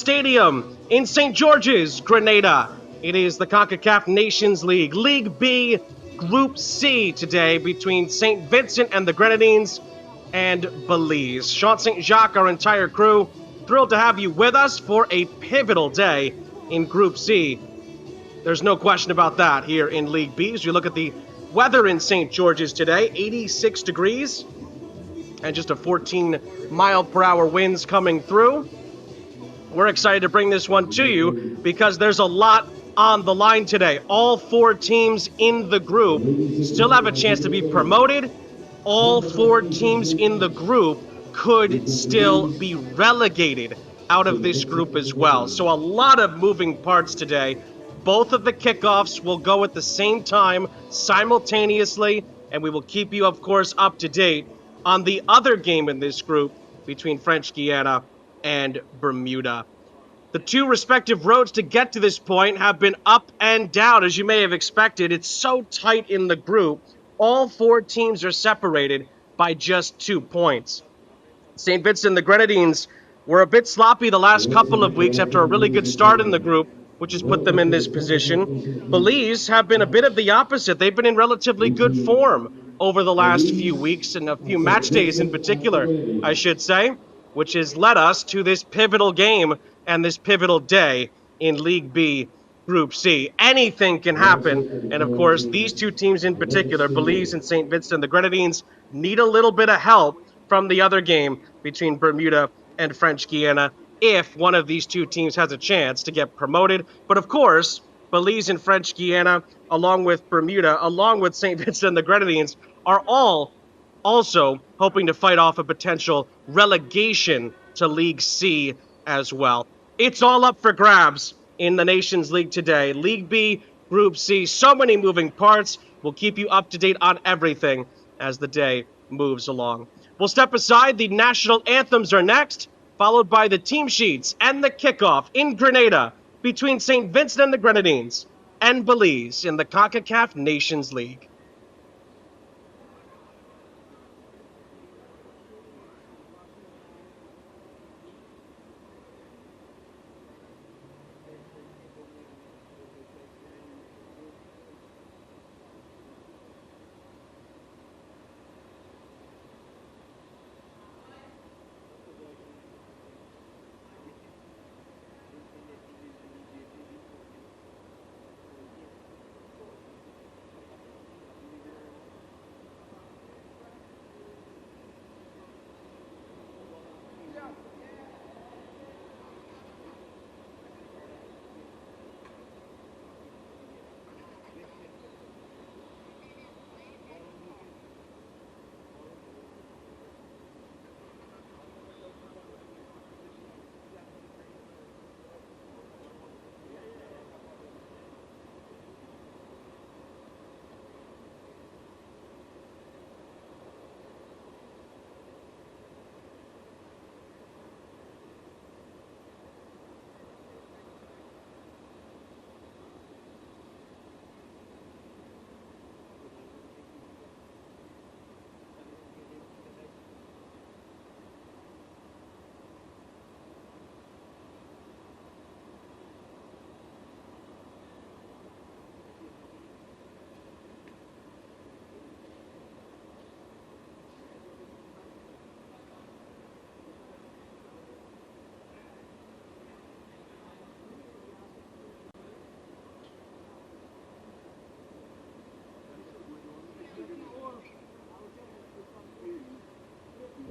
Stadium in St. George's, Grenada. It is the Concacaf Nations League, League B, Group C today between St. Vincent and the Grenadines and Belize. Sean St. Jacques, our entire crew, thrilled to have you with us for a pivotal day in Group C. There's no question about that here in League B. As you look at the weather in St. George's today, 86 degrees and just a 14-mile-per-hour winds coming through. We're excited to bring this one to you because there's a lot on the line today. All four teams in the group still have a chance to be promoted. All four teams in the group could still be relegated out of this group as well. So a lot of moving parts today. Both of the kickoffs will go at the same time simultaneously, and we will keep you, of course, up to date on the other game in this group between French Guiana and Bermuda. The two respective roads to get to this point have been up and down, as you may have expected. It's so tight in the group. All four teams are separated by just 2 points. St. Vincent the Grenadines were a bit sloppy the last couple of weeks after a really good start in the group, which has put them in this position. Belize have been a bit of the opposite. They've been in relatively good form over the last few weeks, and a few match days in particular, I should say, which has led us to this pivotal game and this pivotal day in League B, Group C. Anything can happen, and of course, these two teams in particular, Belize and St. Vincent the Grenadines, need a little bit of help from the other game between Bermuda and French Guiana if one of these two teams has a chance to get promoted. But of course, Belize and French Guiana, along with Bermuda, along with St. Vincent and the Grenadines, are all also hoping to fight off a potential relegation to League C as well. It's all up for grabs in the Nations League today. League B, Group C, so many moving parts. We'll keep you up to date on everything as the day moves along. We'll step aside. The national anthems are next, followed by the team sheets and the kickoff in Grenada between St. Vincent and the Grenadines and Belize in the Concacaf Nations League.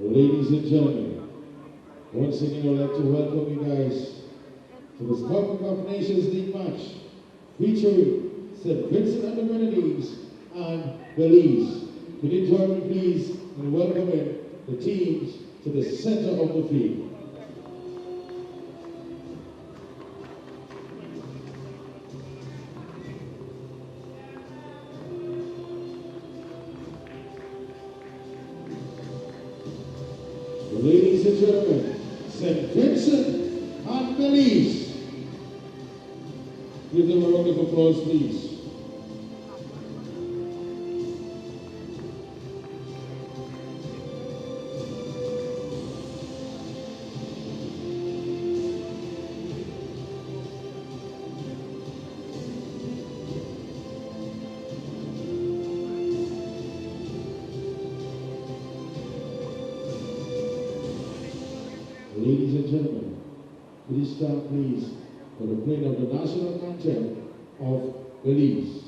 Ladies and gentlemen, once again I'd like to welcome you guys to this Concacaf Nations League match featuring St. Vincent and the Grenadines and Belize. Could you join me please in welcoming the teams to the center of the field. Ladies and gentlemen, St. Vincent and Belize. Give them a round of applause, please. Please stand, please, for the playing of the national anthem of Belize.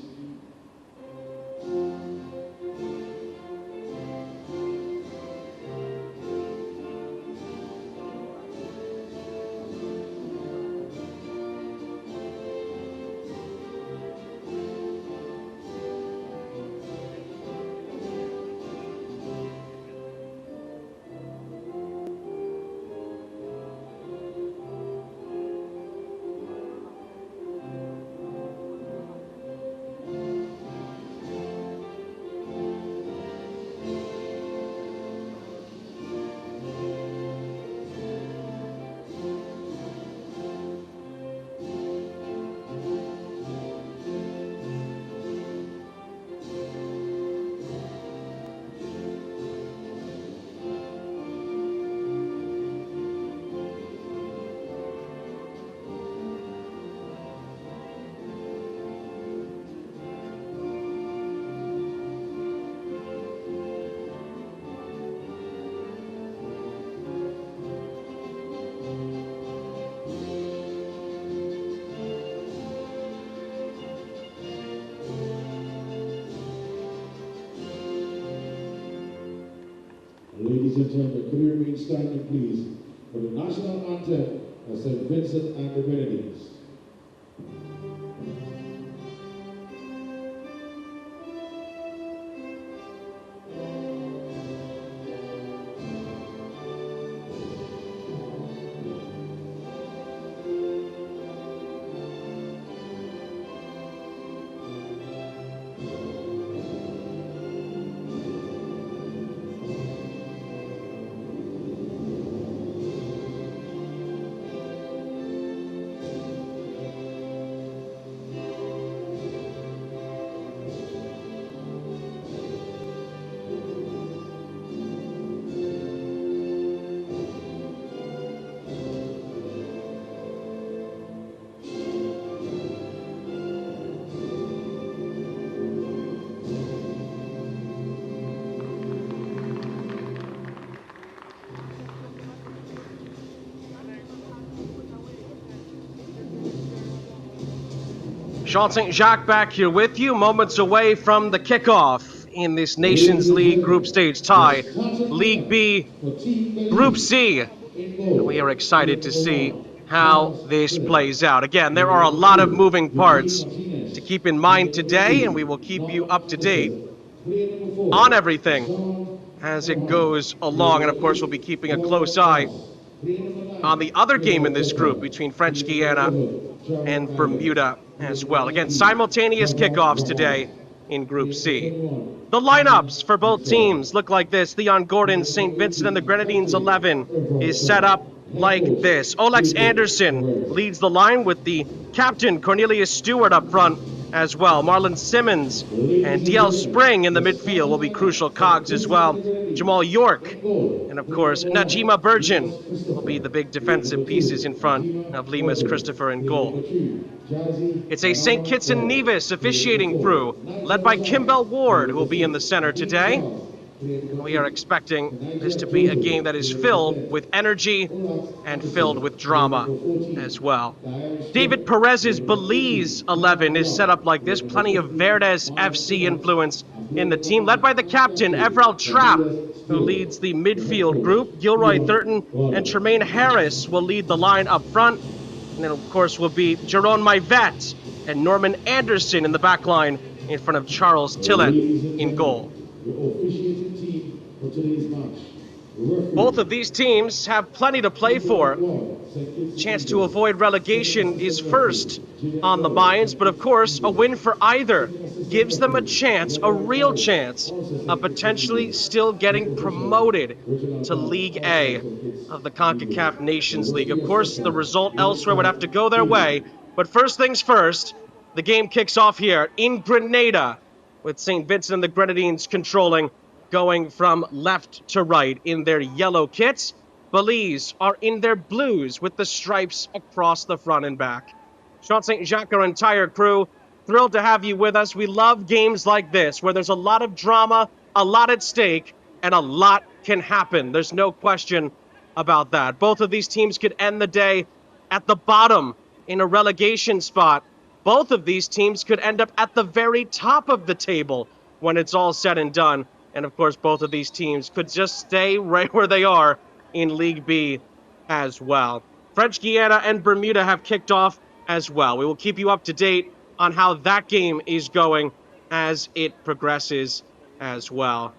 Ladies and gentlemen, could you remain standing, please, for the national anthem of St. Vincent and the Grenadines. Sean St. Jacques back here with you, moments away from the kickoff in this Nations League group stage tie. League B, Group C. And we are excited to see how this plays out. Again, there are a lot of moving parts to keep in mind today, and we will keep you up to date on everything as it goes along. And of course, we'll be keeping a close eye on the other game in this group between French Guiana and Bermuda as well. Again, simultaneous kickoffs today in Group C. The lineups for both teams look like this. Theon Gordon's St. Vincent and the Grenadines 11 is set up like this. Olex Anderson leads the line with the captain Cornelius Stewart up front as well. Marlon Simmons and DL Spring in the midfield will be crucial cogs as well. Jamal York and, of course, Najima Burgeon will be the big defensive pieces in front of Limas Christopher in goal. It's a St. Kitts and Nevis officiating crew led by Kimbell Ward, who will be in the center today. We are expecting this to be a game that is filled with energy and filled with drama as well. David Perez's Belize 11 is set up like this. Plenty of Verdes FC influence in the team, led by the captain, Everell Trapp, who leads the midfield group. Gilroy Thurton and Tremaine Harris will lead the line up front. And then, of course, will be Jerome Maivet and Norman Anderson in the back line in front of Charles Tillett in goal. Both of these teams have plenty to play for. Chance to avoid relegation is first on the minds, but of course, a win for either gives them a chance, a real chance, of potentially still getting promoted to League A of the Concacaf Nations League. Of course, the result elsewhere would have to go their way, but first things first, the game kicks off here in Grenada with St. Vincent and the Grenadines controlling, going from left to right in their yellow kits. Belize are in their blues with the stripes across the front and back. Sean St. Jacques, our entire crew, thrilled to have you with us. We love games like this where there's a lot of drama, a lot at stake, and a lot can happen. There's no question about that. Both of these teams could end the day at the bottom in a relegation spot. Both of these teams could end up at the very top of the table when it's all said and done. And of course, both of these teams could just stay right where they are in League B as well. French Guiana and Bermuda have kicked off as well. We will keep you up to date on how that game is going as it progresses as well.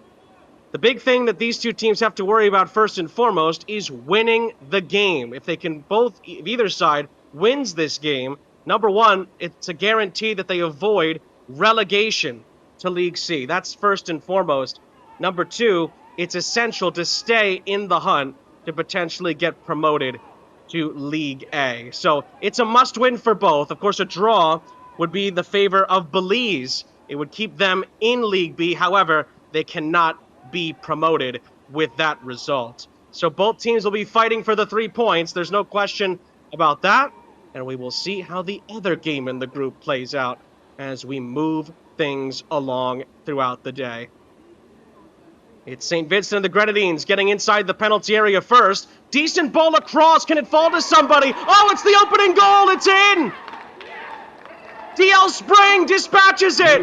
The big thing that these two teams have to worry about first and foremost is winning the game. If they can if either side wins this game, number one, it's a guarantee that they avoid relegation to League C. That's first and foremost. Number two, it's essential to stay in the hunt to potentially get promoted to League A. So it's a must-win for both. Of course, a draw would be the favor of Belize. It would keep them in League B. However, they cannot be promoted with that result. So both teams will be fighting for the 3 points. There's no question about that. And we will see how the other game in the group plays out as we move things along throughout the day. It's St. Vincent and the Grenadines getting inside the penalty area first. Decent ball across. Can it fall to somebody? Oh, it's the opening goal. It's in. DL Spring dispatches it.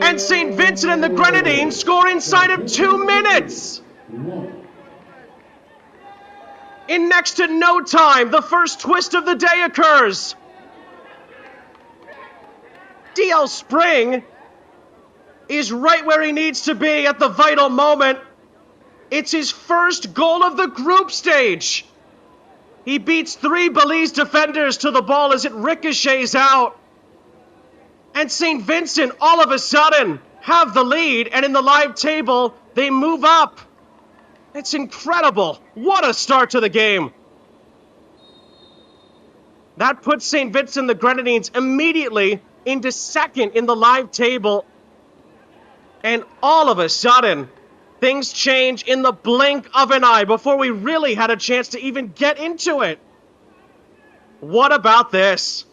And St. Vincent and the Grenadines score inside of 2 minutes. In next to no time, the first twist of the day occurs. DL Spring is right where he needs to be at the vital moment. It's his first goal of the group stage. He beats 3 Belize defenders to the ball as it ricochets out. And St. Vincent, all of a sudden, have the lead, and in the live table, they move up. It's incredible. What a start to the game. That puts St. Vincent the Grenadines immediately into second in the live table. And all of a sudden, things change in the blink of an eye before we really had a chance to even get into it. What about this?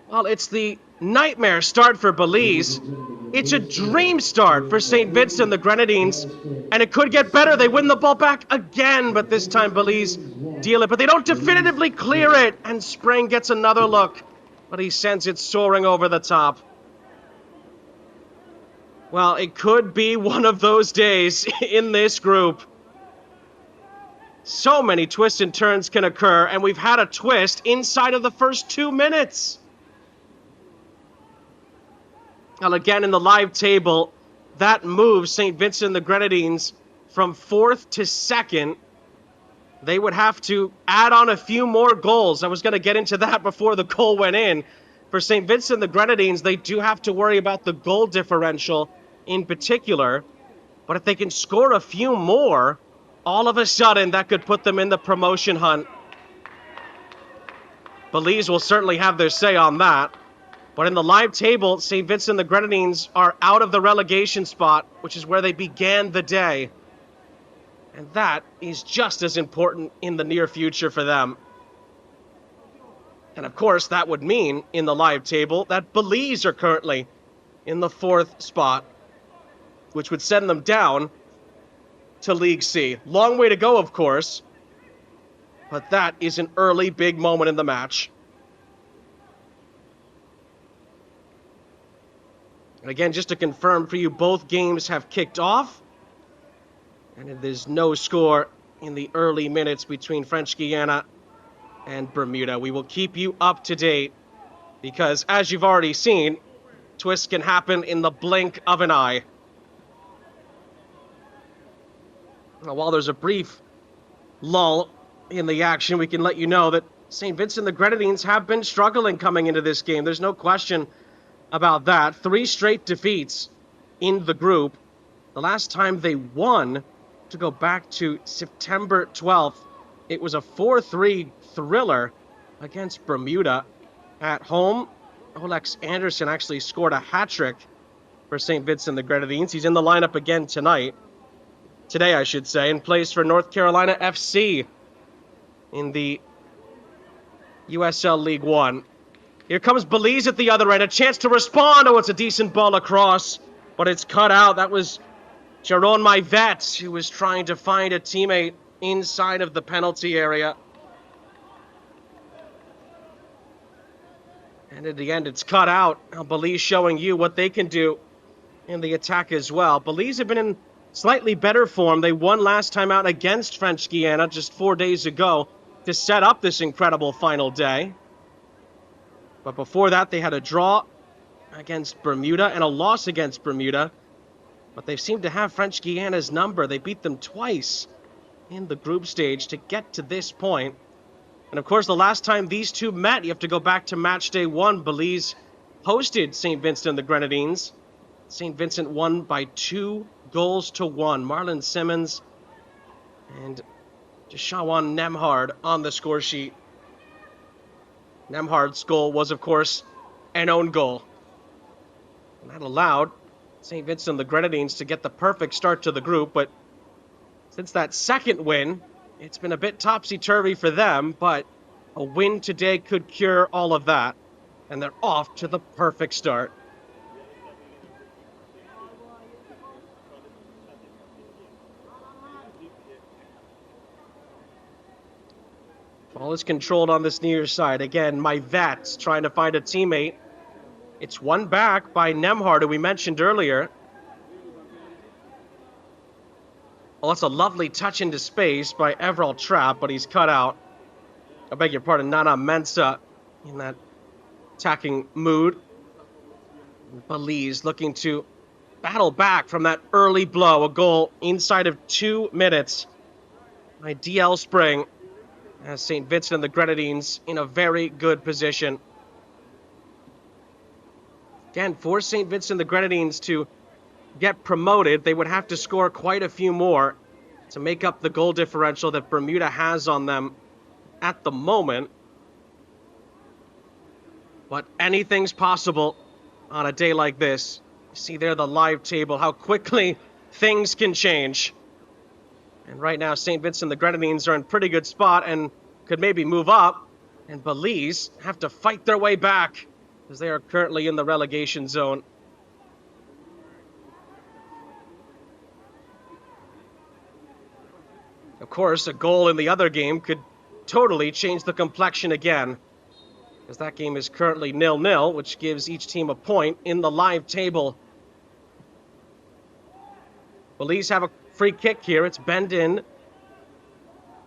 Well, it's the nightmare start for Belize. It's a dream start for St. Vincent the Grenadines. And it could get better. They win the ball back again, but this time Belize deal it. But they don't definitively clear it. And Spring gets another look, but he sends it soaring over the top. Well, it could be one of those days in this group. So many twists and turns can occur, and we've had a twist inside of the first 2 minutes. Well, again, in the live table, that moves St. Vincent and the Grenadines from 4th to 2nd. They would have to add on a few more goals. I was going to get into that before the goal went in. For St. Vincent and the Grenadines, they do have to worry about the goal differential in particular. But if they can score a few more, all of a sudden that could put them in the promotion hunt. Belize will certainly have their say on that. But in the live table, St. Vincent and the Grenadines are out of the relegation spot, which is where they began the day. And that is just as important in the near future for them. And of course, that would mean, in the live table, that Belize are currently in the 4th spot, which would send them down to League C. Long way to go, of course. But that is an early big moment in the match. And again, just to confirm for you, both games have kicked off. And there's no score in the early minutes between French Guiana and Bermuda. We will keep you up to date because, as you've already seen, twists can happen in the blink of an eye. Now, while there's a brief lull in the action, we can let you know that St. Vincent and the Grenadines have been struggling coming into this game. There's no question about that. 3 straight defeats in the group. The last time they won, to go back to September 12th, it was a 4-3 thriller against Bermuda at home. Olex Anderson actually scored a hat-trick for St. Vincent the Grenadines. He's in the lineup again today, I should say, and plays for North Carolina FC in the USL League One. Here comes Belize at the other end. A chance to respond. Oh, it's a decent ball across, but it's cut out. That was Jaron Maivet, who was trying to find a teammate inside of the penalty area. And in the end, it's cut out. Now, Belize showing you what they can do in the attack as well. Belize have been in slightly better form. They won last time out against French Guiana just 4 days ago to set up this incredible final day. But before that, they had a draw against Bermuda and a loss against Bermuda. But they seem to have French Guiana's number. They beat them twice in the group stage to get to this point. And of course, the last time these two met, you have to go back to match day 1. Belize hosted St. Vincent the Grenadines. St. Vincent won by 2 goals to 1. Marlon Simmons and Deshawan Nemhard on the score sheet. Nemhard's goal was, of course, an own goal. And that allowed St. Vincent the Grenadines to get the perfect start to the group. But since that second win, it's been a bit topsy-turvy for them, but a win today could cure all of that. And they're off to the perfect start. Ball is controlled on this near side. Again, my vets trying to find a teammate. It's one back by Nemhard, who we mentioned earlier. Well, that's a lovely touch into space by Everald Trapp, but he's cut out. I beg your pardon, Nana Mensah in that attacking mood. Belize looking to battle back from that early blow. A goal inside of 2 minutes by DL Spring. As St. Vincent and the Grenadines in a very good position. Again, for St. Vincent and the Grenadines to get promoted, they would have to score quite a few more to make up the goal differential that Bermuda has on them at the moment. But anything's possible on a day like this. You see there the live table, how quickly things can change. And right now, St. Vincent and the Grenadines are in pretty good spot and could maybe move up. And Belize have to fight their way back as they are currently in the relegation zone. Of course, a goal in the other game could totally change the complexion again, as that game is currently 0-0, which gives each team a point in the live table. Belize have a free kick here. It's bend in,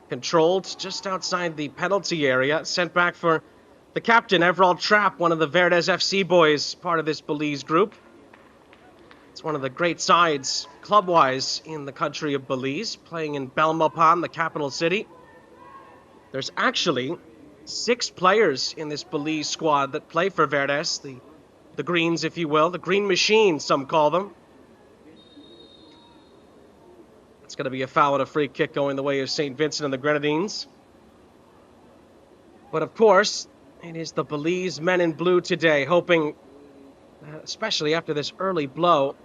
controlled just outside the penalty area, sent back for the captain, Everald Trapp, one of the Verdes FC boys, part of this Belize group. It's one of the great sides, club-wise, in the country of Belize, playing in Belmopan, the capital city. There's actually 6 players in this Belize squad that play for Verdes, the Greens, if you will, the Green Machine, some call them. It's going to be a foul and a free kick going the way of St. Vincent and the Grenadines. But of course, it is the Belize men in blue today, hoping, especially after this early blow,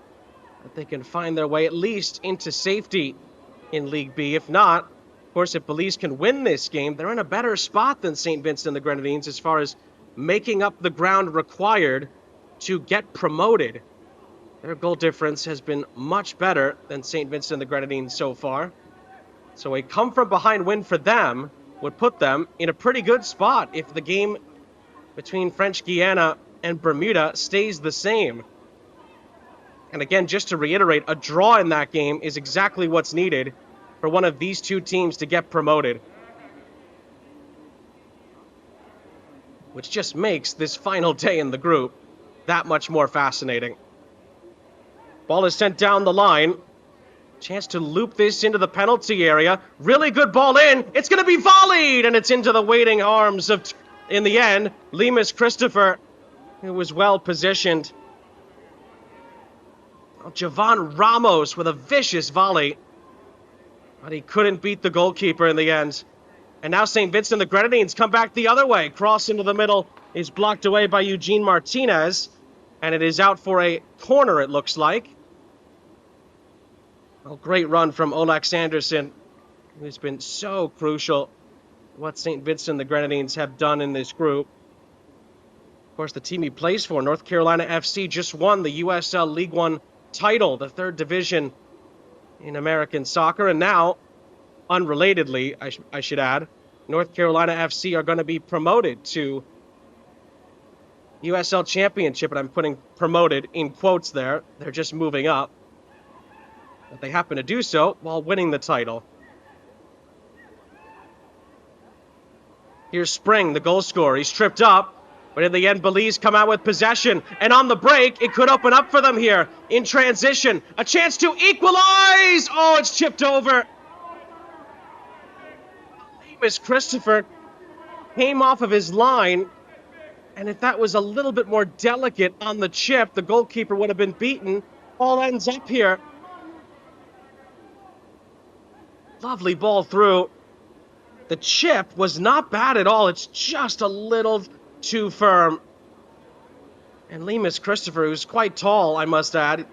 that they can find their way at least into safety in League B. If not, of course, if Belize can win this game, they're in a better spot than St. Vincent and the Grenadines as far as making up the ground required to get promoted. Their goal difference has been much better than St. Vincent and the Grenadines so far. So a come-from-behind win for them would put them in a pretty good spot if the game between French Guiana and Bermuda stays the same. And again, just to reiterate, a draw in that game is exactly what's needed for one of these two teams to get promoted. Which just makes this final day in the group that much more fascinating. Ball is sent down the line. Chance to loop this into the penalty area. Really good ball in. It's going to be volleyed, and it's into the waiting arms of, in the end, Lemus Christopher, who was well positioned. Javon Ramos with a vicious volley, but he couldn't beat the goalkeeper in the end. And now St. Vincent and the Grenadines come back the other way. Cross into the middle is blocked away by Eugene Martinez, and it is out for a corner, it looks like. A great run from Olex Anderson, who's been so crucial to what St. Vincent and the Grenadines have done in this group. Of course, the team he plays for, North Carolina FC, just won the USL League One title, the third division in American soccer, and now unrelatedly, I should add, North Carolina FC are going to be promoted to USL Championship, and I'm putting promoted in quotes there. They're just moving up. But they happen to do so while winning the title. Here's Spring, the goal scorer. He's tripped up, but in the end, Belize come out with possession. And on the break, it could open up for them here in transition. A chance to equalize! Oh, it's chipped over. Miss Christopher came off of his line, and if that was a little bit more delicate on the chip, the goalkeeper would have been beaten. Ball ends up here. Lovely ball through. The chip was not bad at all. It's just a little too firm. And Lemus Christopher, who's quite tall, I must add,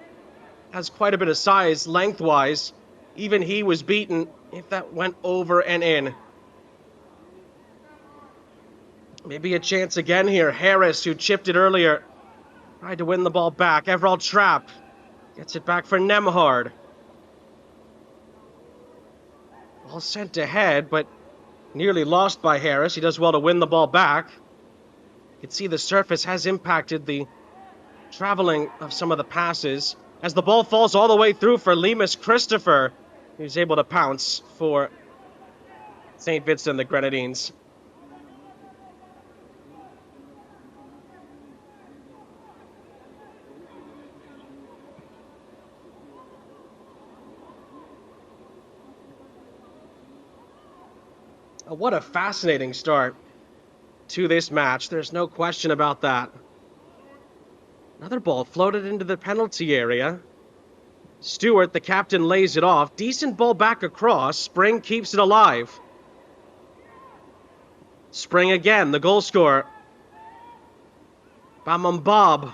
has quite a bit of size lengthwise. Even he was beaten if that went over and in. Maybe a chance again here. Harris, who chipped it earlier, tried to win the ball back. Everall Trapp gets it back for Nemhard. Ball sent ahead, but nearly lost by Harris. He does well to win the ball back. You can see the surface has impacted the traveling of some of the passes. As the ball falls all the way through for Lemus Christopher, who's able to pounce for St. Vincent the Grenadines. What a fascinating start to this match. There's no question about that. Another ball floated into the penalty area. Stewart, the captain, lays it off. Decent ball back across. Spring keeps it alive. Spring again, the goal scorer. Bob.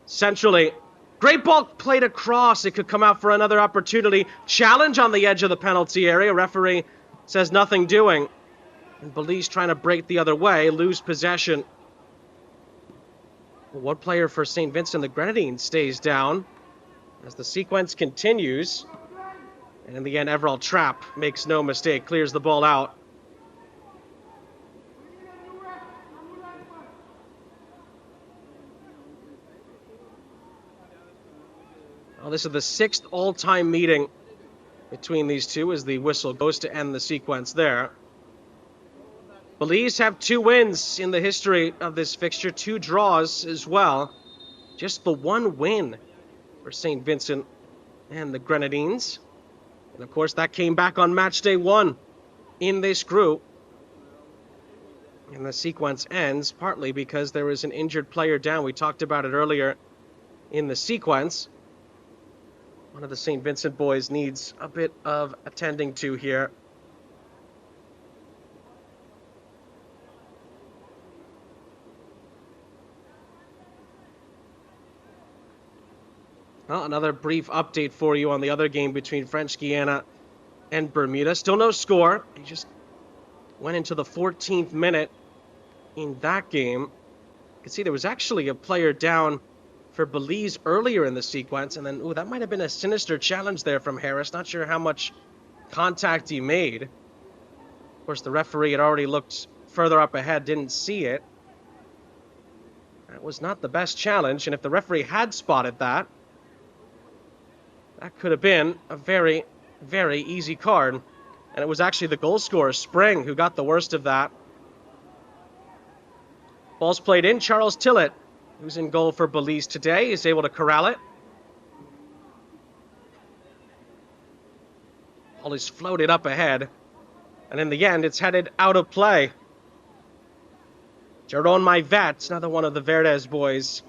Centrally. Great ball played across. It could come out for another opportunity. Challenge on the edge of the penalty area. Referee says nothing doing. And Belize trying to break the other way, lose possession. One player for St. Vincent the Grenadines stays down as the sequence continues. And in the end, Everall Trapp makes no mistake, clears the ball out. Well, this is the 6th all-time meeting between these two as the whistle goes to end the sequence there. Belize have 2 wins in the history of this fixture, 2 draws as well. Just the 1 win for St. Vincent and the Grenadines. And of course, that came back on match day 1 in this group. And the sequence ends partly because there was an injured player down. We talked about it earlier in the sequence. One of the St. Vincent boys needs a bit of attending to here. Well, another brief update for you on the other game between French Guiana and Bermuda. Still no score. He just went into the 14th minute in that game. You can see there was actually a player down for Belize earlier in the sequence. And then, that might have been a sinister challenge there from Harris. Not sure how much contact he made. Of course, the referee had already looked further up ahead, didn't see it. That was not the best challenge. And if the referee had spotted that, that could have been a very, very easy card. And it was actually the goal scorer, Spring, who got the worst of that. Ball's played in. Charles Tillett, who's in goal for Belize today, is able to corral it. Ball is floated up ahead. And in the end, it's headed out of play. Jaron Maivet, another one of the Verdes boys,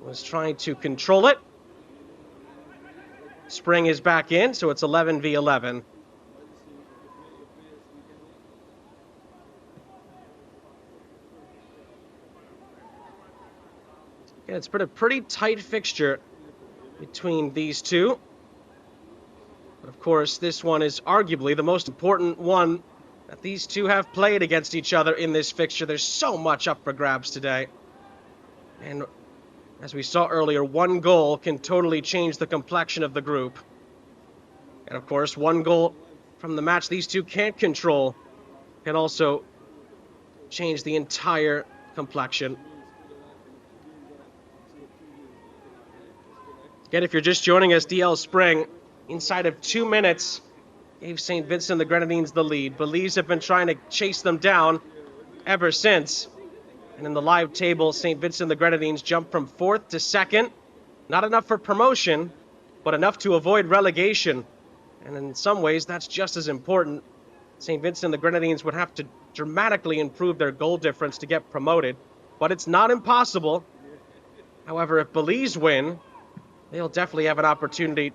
was trying to control it. Spring is back in, so it's 11 v 11. Yeah, it's been a pretty tight fixture between these two. But of course, this one is arguably the most important one that these two have played against each other in this fixture. There's so much up for grabs today. And as we saw earlier, 1 goal can totally change the complexion of the group. And of course, 1 goal from the match these two can't control can also change the entire complexion. Again, if you're just joining us, DL Spring, inside of 2 minutes, gave St. Vincent the Grenadines the lead. Belize have been trying to chase them down ever since. And in the live table, St. Vincent the Grenadines jumped from 4th to 2nd. Not enough for promotion, but enough to avoid relegation. And in some ways, that's just as important. St. Vincent the Grenadines would have to dramatically improve their goal difference to get promoted, but it's not impossible. However, if Belize win, they'll definitely have an opportunity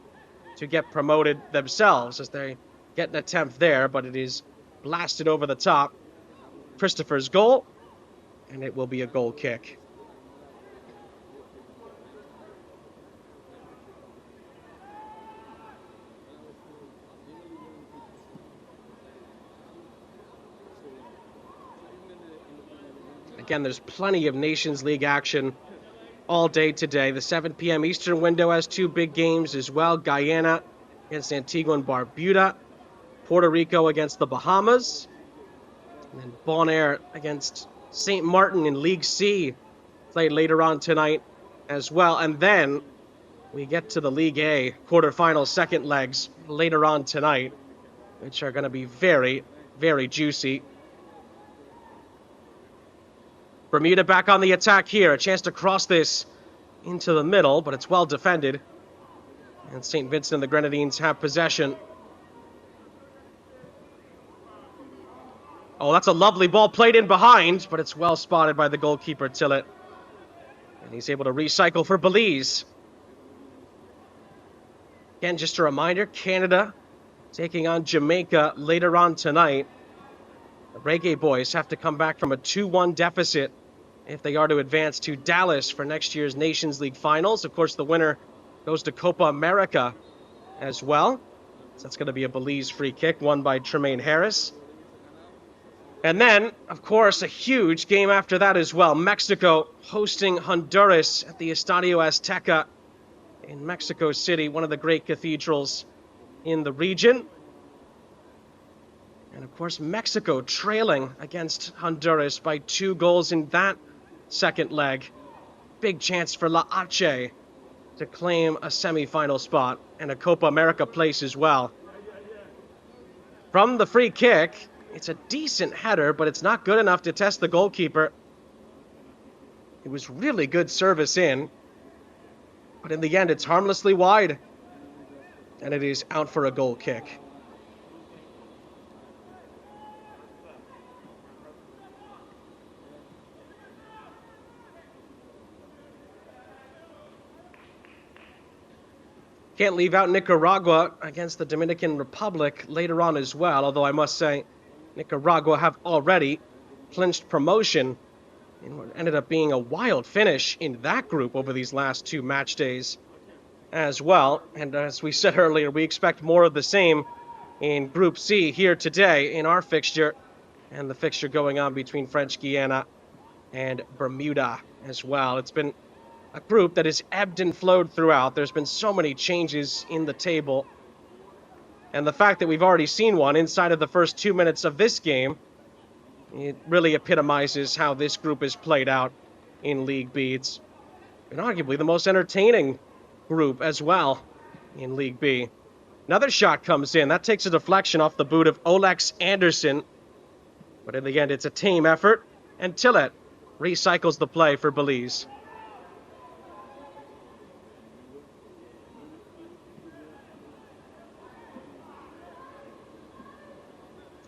to get promoted themselves as they get an attempt there, but it is blasted over the top. Christopher's goal, and it will be a goal kick. Again, there's plenty of Nations League action all day today. The 7 p.m. Eastern window has 2 big games as well. Guyana against Antigua and Barbuda. Puerto Rico against the Bahamas. And then Bonaire against St. Martin in League C. Played later on tonight as well. And then we get to the League A quarterfinal second legs later on tonight, which are going to be very, very juicy. Bermuda back on the attack here. A chance to cross this into the middle, but it's well defended. And St. Vincent and the Grenadines have possession. Oh, that's a lovely ball played in behind, but it's well spotted by the goalkeeper, Tillett. And he's able to recycle for Belize. Again, just a reminder, Canada taking on Jamaica later on tonight. The Reggae Boys have to come back from a 2-1 deficit if they are to advance to Dallas for next year's Nations League finals. Of course, the winner goes to Copa America as well. So that's going to be a Belize free kick won by Tremaine Harris. And then, of course, a huge game after that as well. Mexico hosting Honduras at the Estadio Azteca in Mexico City, one of the great cathedrals in the region. And of course, Mexico trailing against Honduras by 2 goals in that second leg. Big chance for La Ache to claim a semi-final spot and a Copa America place as well. From the free kick, it's a decent header, but it's not good enough to test the goalkeeper. It was really good service in, but in the end, it's harmlessly wide, and it is out for a goal kick. Can't leave out Nicaragua against the Dominican Republic later on as well, although I must say Nicaragua have already clinched promotion in what ended up being a wild finish in that group over these last 2 match days as well. And as we said earlier, we expect more of the same in Group C here today in our fixture, and the fixture going on between French Guiana and Bermuda as well. It's been a group that has ebbed and flowed throughout. There's been so many changes in the table. And the fact that we've already seen one inside of the first 2 minutes of this game, it really epitomizes how this group is played out in League B. It's been arguably the most entertaining group as well in League B. Another shot comes in. That takes a deflection off the boot of Olex Anderson. But in the end, it's a team effort. And Tillett recycles the play for Belize.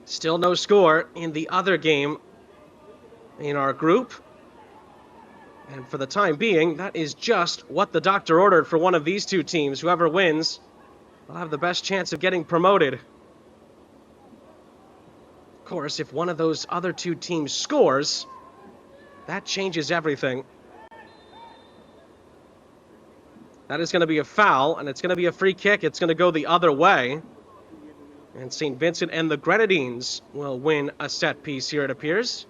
Still no score in the other game in our group. And for the time being, that is just what the doctor ordered for one of these 2 teams. Whoever wins will have the best chance of getting promoted. Of course, if one of those other 2 teams scores, that changes everything. That is going to be a foul, and it's going to be a free kick. It's going to go the other way. And St. Vincent and the Grenadines will win a set piece here, it appears.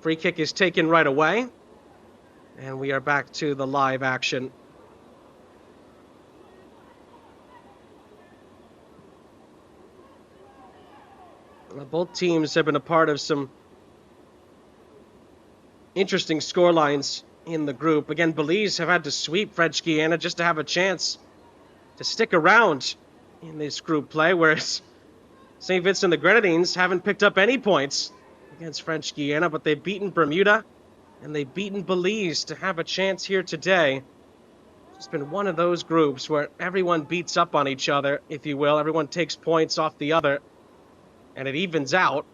Free kick is taken right away. And we are back to the live action. Both teams have been a part of some interesting scorelines in the group. Again, Belize have had to sweep French Guiana just to have a chance to stick around in this group play, whereas St. Vincent the Grenadines haven't picked up any points against French Guiana, but they've beaten Bermuda and they've beaten Belize to have a chance here today. It's been one of those groups where everyone beats up on each other, if you will. Everyone takes points off the other, and it evens out.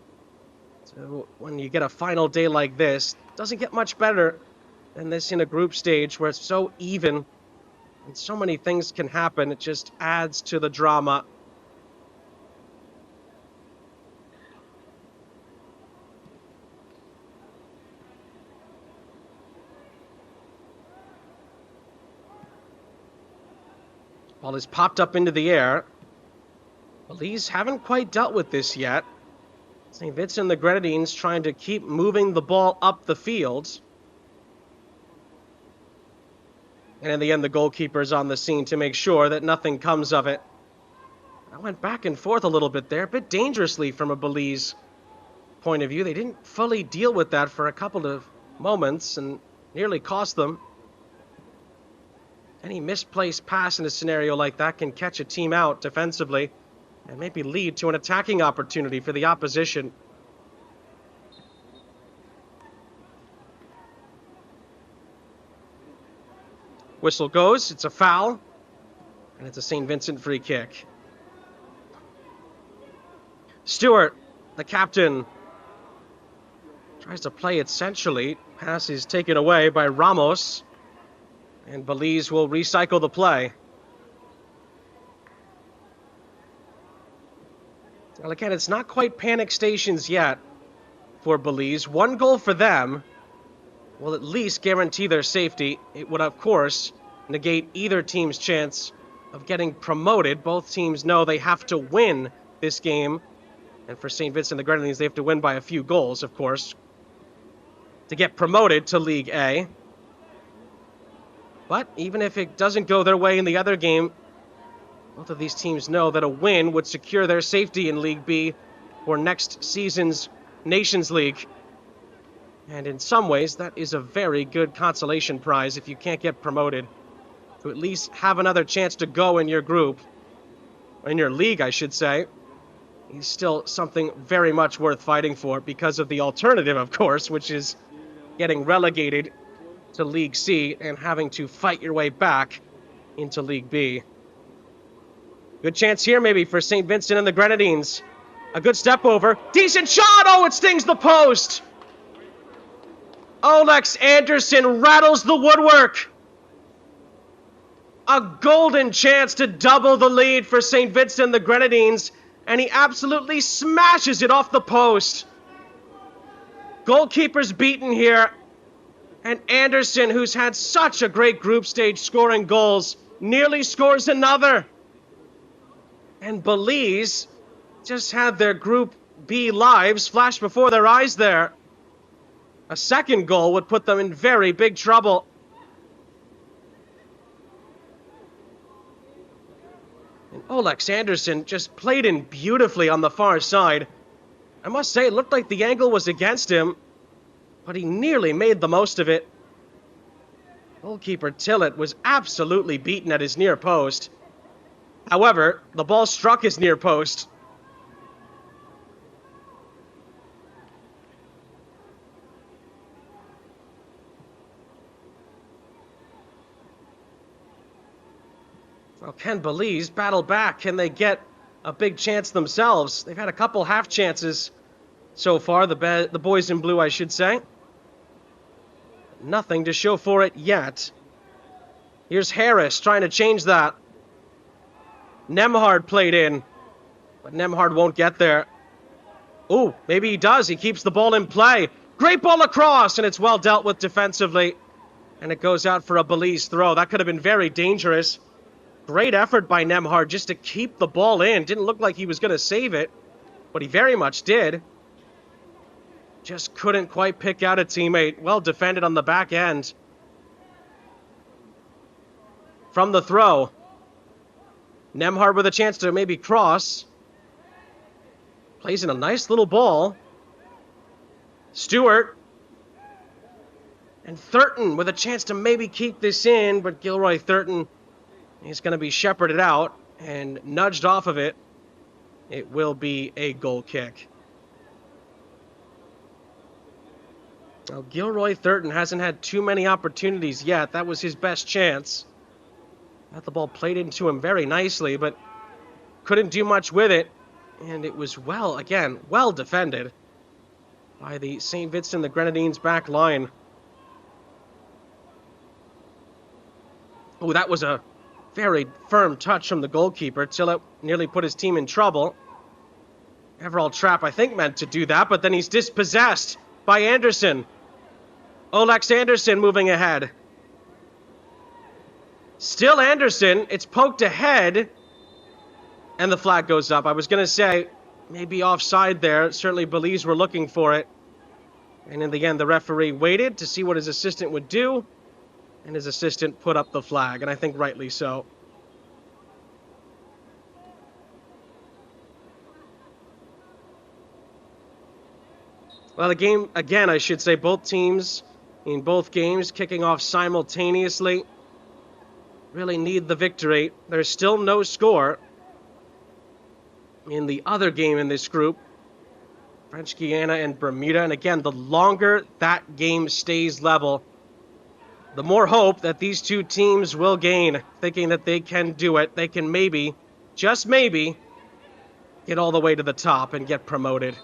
So when you get a final day like this, it doesn't get much better than this in a group stage where it's so even and so many things can happen. It just adds to the drama. Ball is popped up into the air. Belize haven't quite dealt with this yet. St. Vincent and the Grenadines trying to keep moving the ball up the field. And in the end, the goalkeeper's on the scene to make sure that nothing comes of it. I went back and forth a little bit there, a bit dangerously from a Belize point of view. They didn't fully deal with that for a couple of moments and nearly cost them. Any misplaced pass in a scenario like that can catch a team out defensively and maybe lead to an attacking opportunity for the opposition. Whistle goes, it's a foul, and it's a St. Vincent free kick. Stewart, the captain, tries to play it centrally. Pass is taken away by Ramos, and Belize will recycle the play. Well, again, it's not quite panic stations yet for Belize. One goal for them will at least guarantee their safety. It would, of course, negate either team's chance of getting promoted. Both teams know they have to win this game. And for St. Vincent the Grenadines, they have to win by a few goals, of course, to get promoted to League A. But even if it doesn't go their way in the other game, both of these teams know that a win would secure their safety in League B for next season's Nations League. And in some ways, that is a very good consolation prize if you can't get promoted. To at least have another chance to go in your group, in your league, I should say, is still something very much worth fighting for because of the alternative, of course, which is getting relegated to League C and having to fight your way back into League B. Good chance here maybe for St. Vincent and the Grenadines. A good step over. Decent shot! Oh, it stings the post! Olex Anderson rattles the woodwork. A golden chance to double the lead for St. Vincent and the Grenadines, and he absolutely smashes it off the post. Goalkeeper's beaten here, and Anderson, who's had such a great group stage scoring goals, nearly scores another. And Belize just had their Group B lives flash before their eyes there. A second goal would put them in very big trouble. And Olex Anderson just played in beautifully on the far side. I must say, it looked like the angle was against him, but he nearly made the most of it. Goalkeeper Tillett was absolutely beaten at his near post. However, the ball struck his near post. Well, can Belize battle back? Can they get a big chance themselves? They've had a couple half chances so far, the boys in blue, I should say. Nothing to show for it yet. Here's Harris trying to change that. Nemhard played in, but Nemhard won't get there. Ooh, maybe he does. He keeps the ball in play. Great ball across, and it's well dealt with defensively. And it goes out for a Belize throw. That could have been very dangerous. Great effort by Nemhard just to keep the ball in. Didn't look like he was going to save it, but he very much did. Just couldn't quite pick out a teammate. Well defended on the back end. from the throw. Nemhard with a chance to maybe cross. Plays in a nice little ball. Stewart. And Thurton with a chance to maybe keep this in, but Gilroy Thurton is going to be shepherded out and nudged off of it. It will be a goal kick. Now, Gilroy Thurton hasn't had too many opportunities yet. That was his best chance. Got the ball played into him very nicely, but couldn't do much with it. And it was well defended by the St. Vincent the Grenadines back line. Oh, that was a very firm touch from the goalkeeper. Tillett nearly put his team in trouble. Everall Trapp, I think, meant to do that, but then he's dispossessed by Anderson. Olex Anderson moving ahead. Still Anderson. It's poked ahead. And the flag goes up. I was going to say, maybe offside there. Certainly Belize were looking for it. And in the end, the referee waited to see what his assistant would do. And his assistant put up the flag, and I think rightly so. Well, the game, again, I should say, both teams in both games kicking off simultaneously really need the victory. There's still no score in the other game in this group, French Guiana and Bermuda. And again, the longer that game stays level, the more hope that these two teams will gain, thinking that they can do it. They can maybe, just maybe, get all the way to the top and get promoted.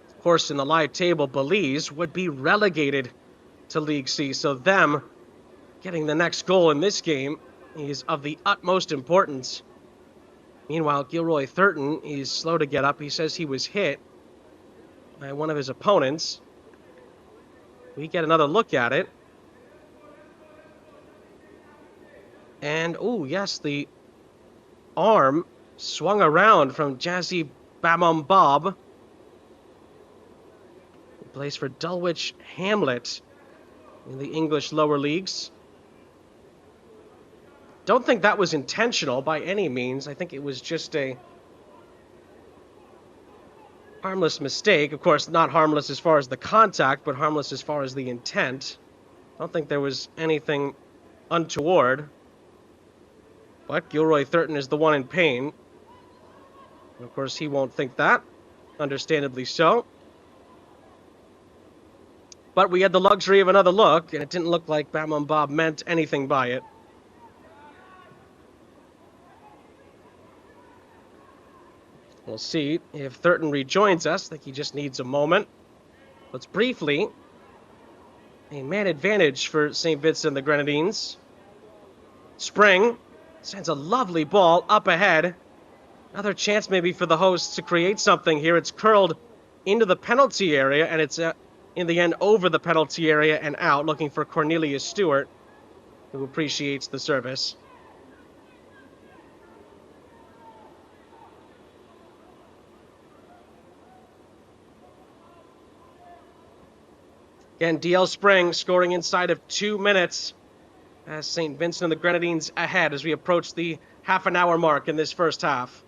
Of course, in the live table, Belize would be relegated to League C, so them getting the next goal in this game is of the utmost importance. Meanwhile, Gilroy Thurton is slow to get up. He says he was hit by one of his opponents. We get another look at it. And, oh, yes, the arm swung around from Jazzy Bamum Bob. He plays for Dulwich Hamlet in the English lower leagues. Don't think that was intentional by any means. I think it was just a harmless mistake. Of course, not harmless as far as the contact, but harmless as far as the intent. Don't think there was anything untoward. But Gilroy Thurton is the one in pain. And of course, he won't think that. Understandably so. But we had the luxury of another look, and it didn't look like Bamum Bob meant anything by it. We'll see if Thurton rejoins us. I think he just needs a moment. Let's briefly. A man advantage for St. Vincent the Grenadines. Spring sends a lovely ball up ahead. Another chance maybe for the hosts to create something here. It's curled into the penalty area, and it's in the end over the penalty area and out, looking for Cornelius Stewart, who appreciates the service. Again, DL Spring scoring inside of 2 minutes as St. Vincent and the Grenadines ahead as we approach the half-an-hour mark in this first half.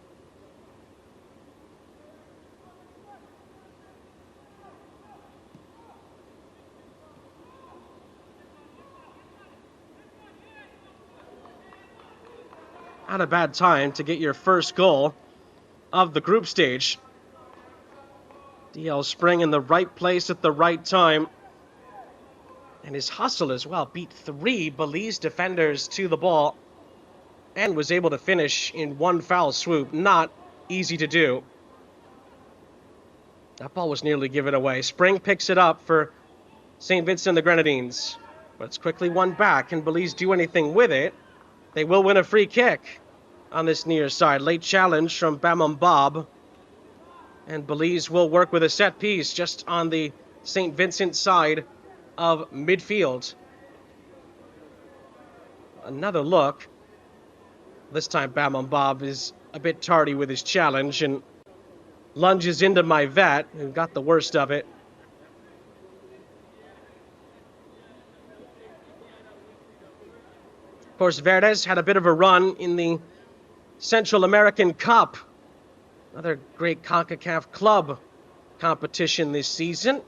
Not a bad time to get your first goal of the group stage. DL Spring in the right place at the right time. And his hustle as well beat 3 Belize defenders to the ball and was able to finish in one foul swoop. Not easy to do. That ball was nearly given away. Spring picks it up for St. Vincent the Grenadines. But it's quickly won back. Can Belize do anything with it? They will win a free kick on this near side. Late challenge from Bamum Bob. And Belize will work with a set piece just on the St. Vincent side of midfield. Another look. This time Bamum Bob is a bit tardy with his challenge and lunges into my vet, who got the worst of it. Of course, Verdes had a bit of a run in the Central American Cup. Another great Concacaf club competition this season.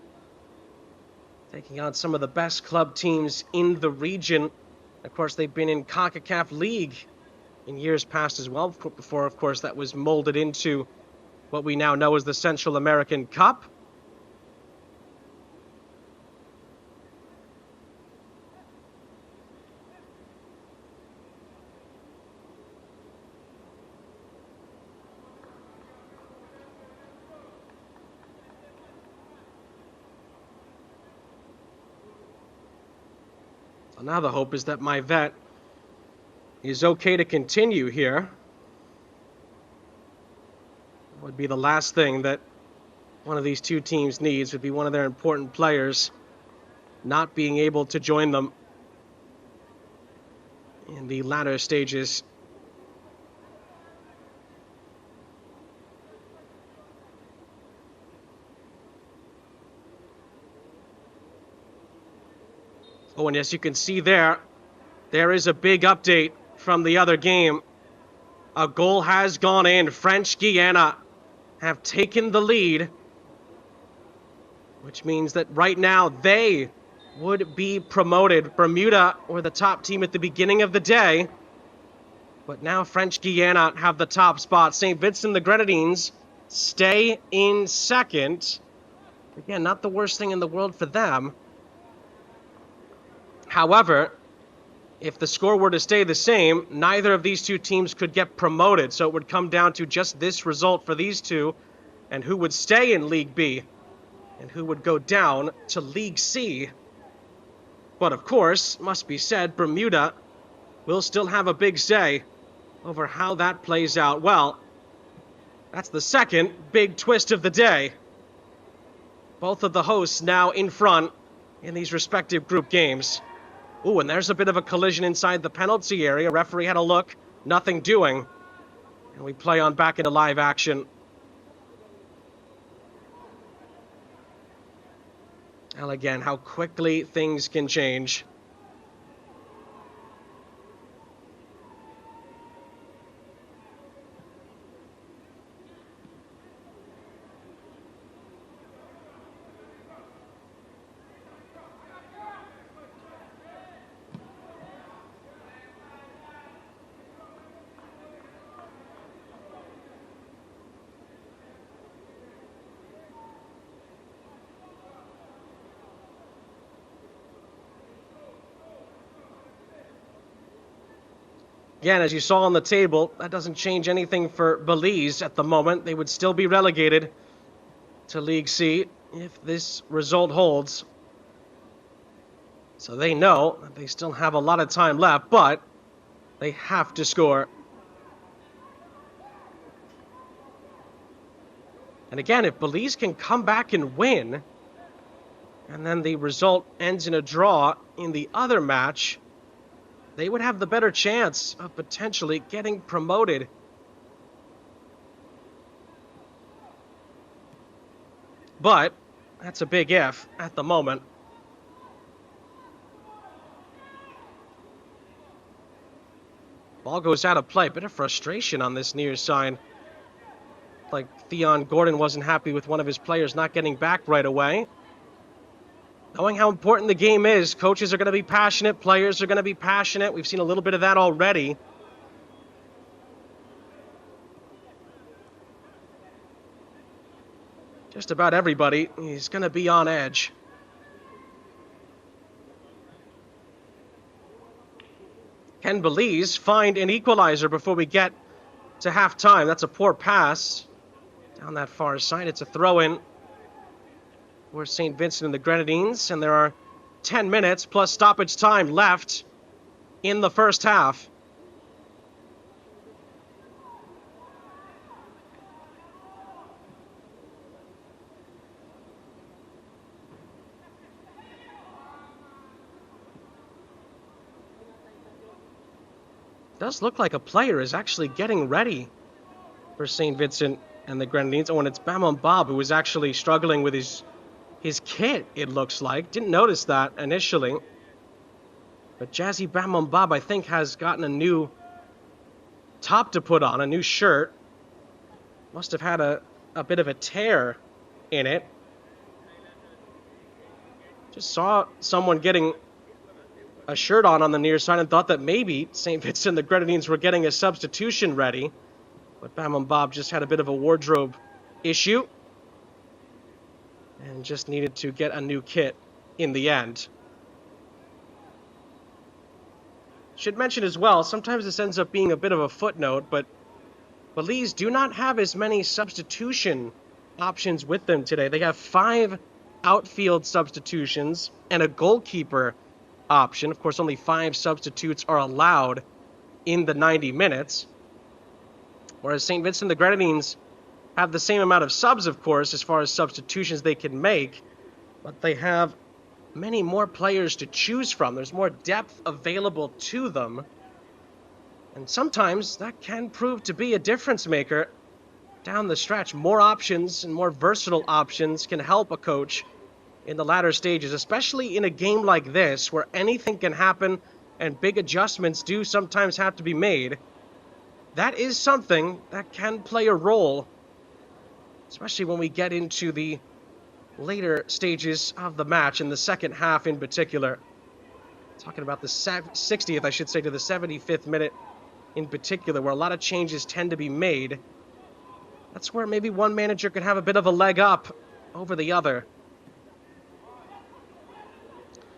Taking on some of the best club teams in the region. Of course, they've been in Concacaf League in years past as well. Before, of course, that was molded into what we now know as the Central American Cup. So now the hope is that my vet is okay to continue here. Would be the last thing that one of these two teams needs, would be one of their important players not being able to join them in the latter stages. Oh, and as you can see there is a big update from the other game. A goal has gone in. French Guiana have taken the lead, which means that right now they would be promoted. Bermuda were the top team at the beginning of the day, but now French Guiana have the top spot. St. Vincent the Grenadines stay in second. Again, not the worst thing in the world for them. However, if the score were to stay the same, neither of these two teams could get promoted. So it would come down to just this result for these two, and who would stay in League B, and who would go down to League C. But of course, must be said, Bermuda will still have a big say over how that plays out. Well, that's the second big twist of the day. Both of the hosts now in front in these respective group games. Ooh, and there's a bit of a collision inside the penalty area. Referee had a look, nothing doing. And we play on back into live action. And again, how quickly things can change. Again, as you saw on the table, that doesn't change anything for Belize at the moment. They would still be relegated to League C if this result holds. So they know that they still have a lot of time left, but they have to score. And again, if Belize can come back and win, and then the result ends in a draw in the other match, they would have the better chance of potentially getting promoted. But that's a big if at the moment. Ball goes out of play. Bit of frustration on this near side. Like Theon Gordon wasn't happy with one of his players not getting back right away. Knowing how important the game is, coaches are going to be passionate, players are going to be passionate. We've seen a little bit of that already. Just about everybody is going to be on edge. Can Belize find an equalizer before we get to halftime? That's a poor pass down that far side. It's a throw-in for St. Vincent and the Grenadines, and there are 10 minutes plus stoppage time left in the first half. It does look like a player is actually getting ready for St. Vincent and the Grenadines. Oh, and it's Bamon Bob who is actually struggling with his kit, it looks like. Didn't notice that initially. But Jazzy Bam Bob, I think, has gotten a new top to put on, a new shirt. Must have had a bit of a tear in it. Just saw someone getting a shirt on the near side and thought that maybe St. Vincent the Grenadines were getting a substitution ready. But Bam Bob just had a bit of a wardrobe issue and just needed to get a new kit in the end. Should mention as well, sometimes this ends up being a bit of a footnote, but Belize do not have as many substitution options with them today. They have 5 outfield substitutions and a goalkeeper option. Of course, only 5 substitutes are allowed in the 90 minutes. Whereas St. Vincent the Grenadines have the same amount of subs, of course, as far as substitutions they can make, but they have many more players to choose from. There's more depth available to them. And sometimes that can prove to be a difference maker down the stretch. More options and more versatile options can help a coach in the latter stages, especially in a game like this where anything can happen and big adjustments do sometimes have to be made. That is something that can play a role, especially when we get into the later stages of the match, in the second half in particular. Talking about the 60th, I should say, to the 75th minute in particular, where a lot of changes tend to be made. That's where maybe one manager could have a bit of a leg up over the other.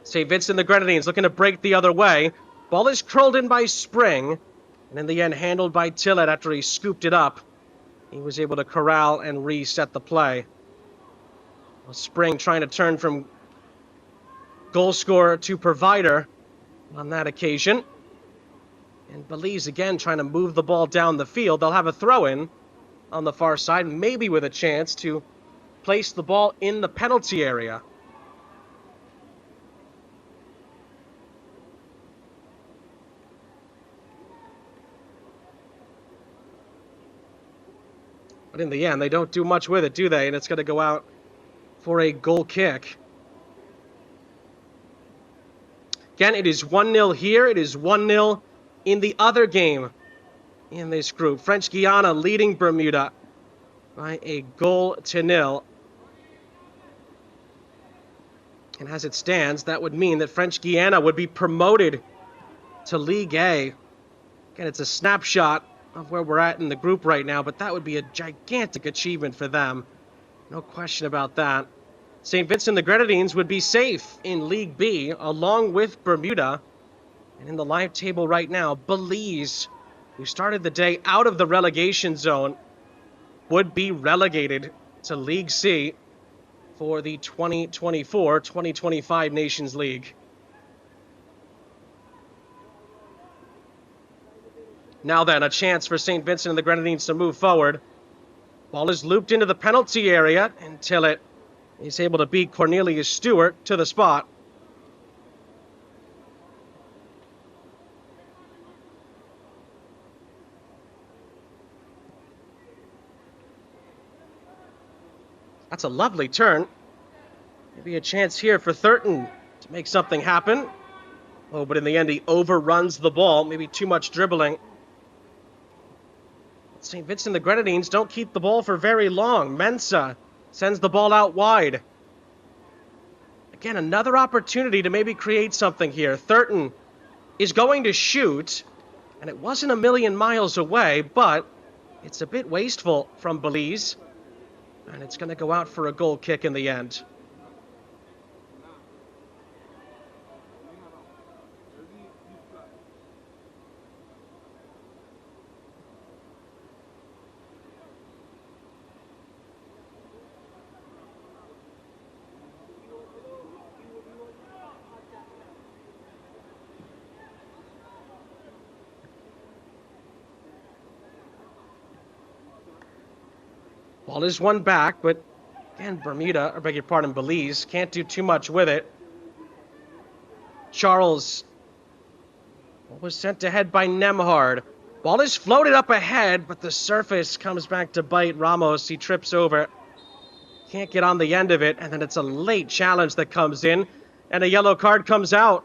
St. Vincent the Grenadines looking to break the other way. Ball is curled in by Spring, and in the end handled by Tillett after he scooped it up. He was able to corral and reset the play. Well, Spring trying to turn from goal scorer to provider on that occasion. And Belize again trying to move the ball down the field. They'll have a throw-in on the far side, maybe with a chance to place the ball in the penalty area. But in the end, they don't do much with it, do they? And it's going to go out for a goal kick. Again, it is 1-0 here. It is 1-0 in the other game in this group. French Guiana leading Bermuda by a 1-0. And as it stands, that would mean that French Guiana would be promoted to League A. Again, it's a snapshot of where we're at in the group right now, but that would be a gigantic achievement for them. No question about that. St. Vincent the Grenadines would be safe in League B along with Bermuda. And in the live table right now, Belize, who started the day out of the relegation zone, would be relegated to League C for the 2024-2025 Nations League. Now then, a chance for St. Vincent and the Grenadines to move forward. Ball is looped into the penalty area until he's able to beat Cornelius Stewart to the spot. That's a lovely turn. Maybe a chance here for Thurton to make something happen. Oh, but in the end, he overruns the ball. Maybe too much dribbling. St. Vincent the Grenadines don't keep the ball for very long. Mensah sends the ball out wide. Again, another opportunity to maybe create something here. Thurton is going to shoot, and it wasn't a million miles away, but it's a bit wasteful from Belize. And it's going to go out for a goal kick in the end. Ball is won back, but again, Belize can't do too much with it. Charles was sent ahead by Nemhard. Ball is floated up ahead, but the surface comes back to bite Ramos. He trips over. Can't get on the end of it, and then it's a late challenge that comes in, and a yellow card comes out.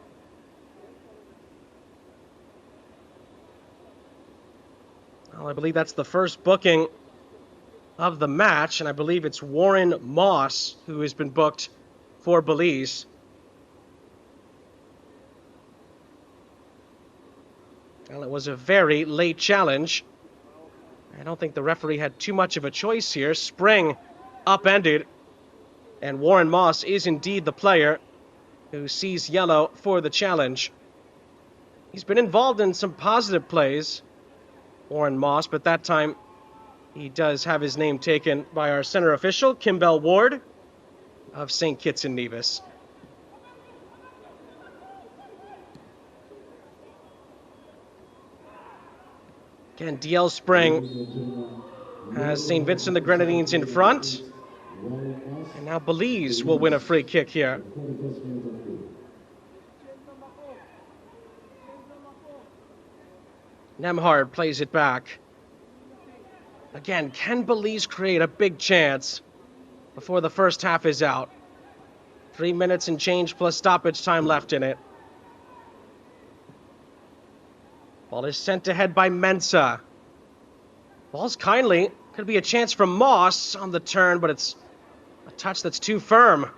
I believe that's the first booking of the match, and I believe it's Warren Moss who has been booked for Belize. Well, it was a very late challenge. I don't think the referee had too much of a choice here. Spring upended, and Warren Moss is indeed the player who sees yellow for the challenge. He's been involved in some positive plays, Warren Moss, but that time he does have his name taken by our center official, Kimbell Ward of St. Kitts and Nevis. Again, DL Spring has St. Vincent the Grenadines in front. And now Belize will win a free kick here. Nemhard plays it back. Again, can Belize create a big chance before the first half is out? 3 minutes and change plus stoppage time left in it. Ball is sent ahead by Mensah. Ball's kindly. Could be a chance for Moss on the turn, but it's a touch that's too firm.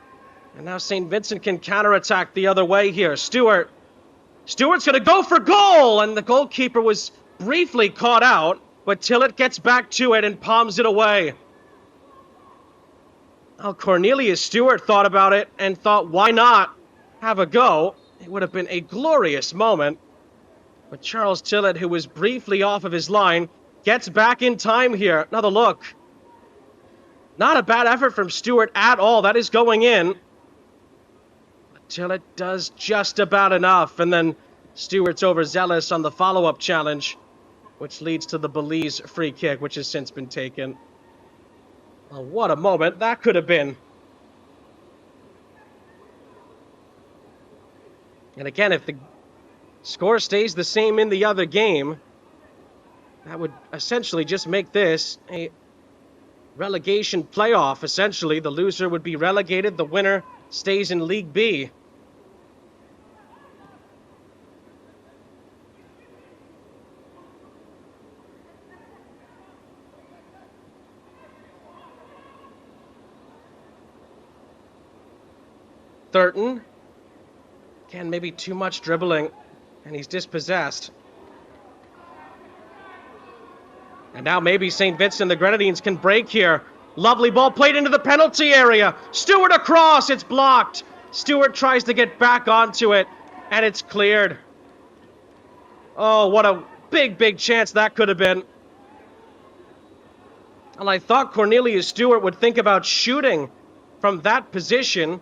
And now St. Vincent can counterattack the other way here. Stewart's going to go for goal! And the goalkeeper was briefly caught out, but Tillett gets back to it and palms it away. Well, Cornelius Stewart thought about it and thought, why not have a go? It would have been a glorious moment. But Charles Tillett, who was briefly off of his line, gets back in time here. Another look. Not a bad effort from Stewart at all. That is going in. But Tillett does just about enough. And then Stewart's overzealous on the follow-up challenge, which leads to the Belize free kick, which has since been taken. Well, what a moment that could have been. And again, if the score stays the same in the other game, that would essentially just make this a relegation playoff. Essentially, the loser would be relegated. The winner stays in League B. Thurton. Again, maybe too much dribbling, and he's dispossessed. And now maybe St. Vincent the Grenadines can break here. Lovely ball played into the penalty area. Stewart across. It's blocked. Stewart tries to get back onto it, and it's cleared. Oh, what a big, big chance that could have been. And I thought Cornelius Stewart would think about shooting from that position.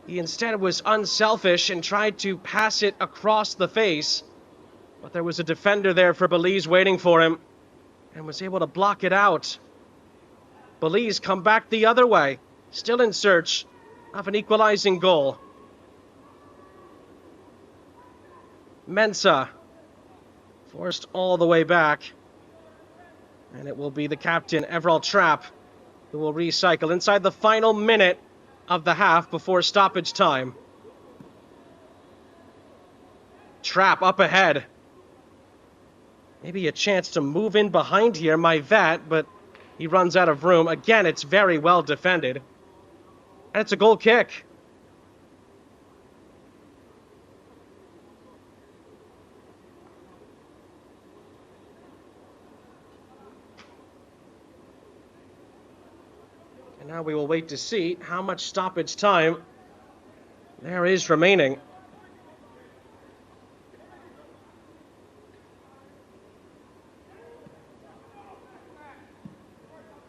He instead was unselfish and tried to pass it across the face. But there was a defender there for Belize waiting for him and was able to block it out. Belize come back the other way, still in search of an equalizing goal. Mensah forced all the way back. And it will be the captain, Everall Trapp, who will recycle inside the final minute of the half before stoppage time. Trapp up ahead. Maybe a chance to move in behind here, my vet, but he runs out of room. Again, it's very well defended. And it's a goal kick. And now we will wait to see how much stoppage time there is remaining.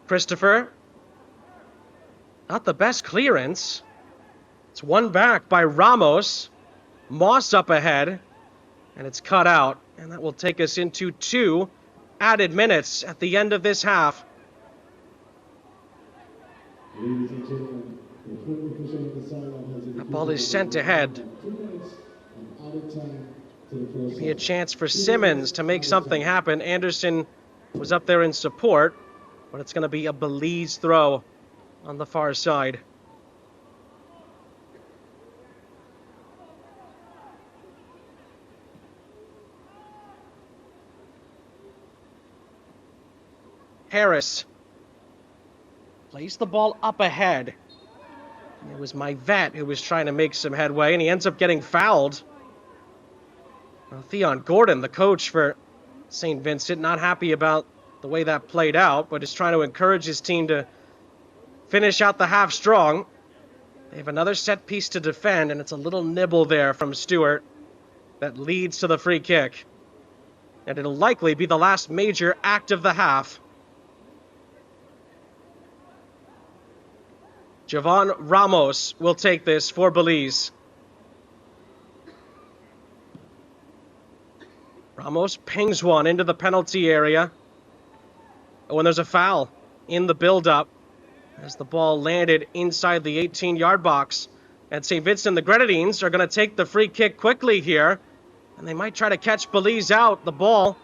Christopher. Not the best clearance. It's won back by Ramos. Moss up ahead. And it's cut out. And that will take us into 2 added minutes at the end of this half. That ball is sent ahead. Maybe a chance for Simmons to make something happen. Anderson was up there in support. But it's going to be a Belize throw on the far side. Harris plays the ball up ahead. It was my vet who was trying to make some headway, and he ends up getting fouled. Well, Theon Gordon, the coach for St. Vincent, not happy about the way that played out, but is trying to encourage his team to finish out the half strong. They have another set piece to defend, and it's a little nibble there from Stewart that leads to the free kick. And it'll likely be the last major act of the half. Javon Ramos will take this for Belize. Ramos pings one into the penalty area. Oh, and there's a foul in the build-up as the ball landed inside the 18-yard box. And St. Vincent the Grenadines are going to take the free kick quickly here. And they might try to catch Belize out. The ball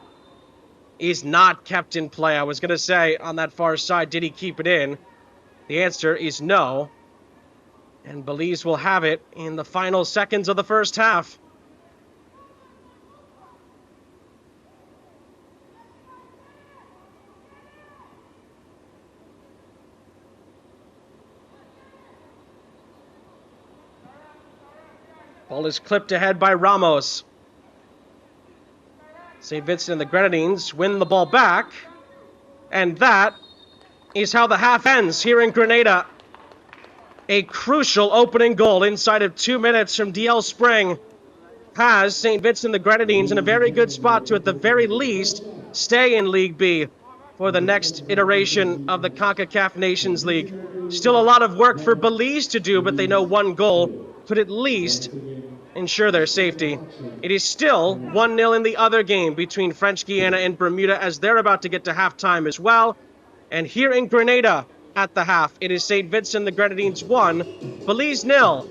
is not kept in play. I was going to say, on that far side, did he keep it in? The answer is no. And Belize will have it in the final seconds of the first half. Ball is clipped ahead by Ramos. St. Vincent and the Grenadines win the ball back. And that is how the half ends here in Grenada. A crucial opening goal inside of 2 minutes from DL Spring has St. Vincent the Grenadines in a very good spot to, at the very least, stay in League B for the next iteration of the Concacaf Nations League. Still a lot of work for Belize to do, but they know one goal could at least ensure their safety. It is still 1-0 in the other game between French Guiana and Bermuda as they're about to get to halftime as well. And here in Grenada at the half, it is St. Vincent the Grenadines 1, Belize 0.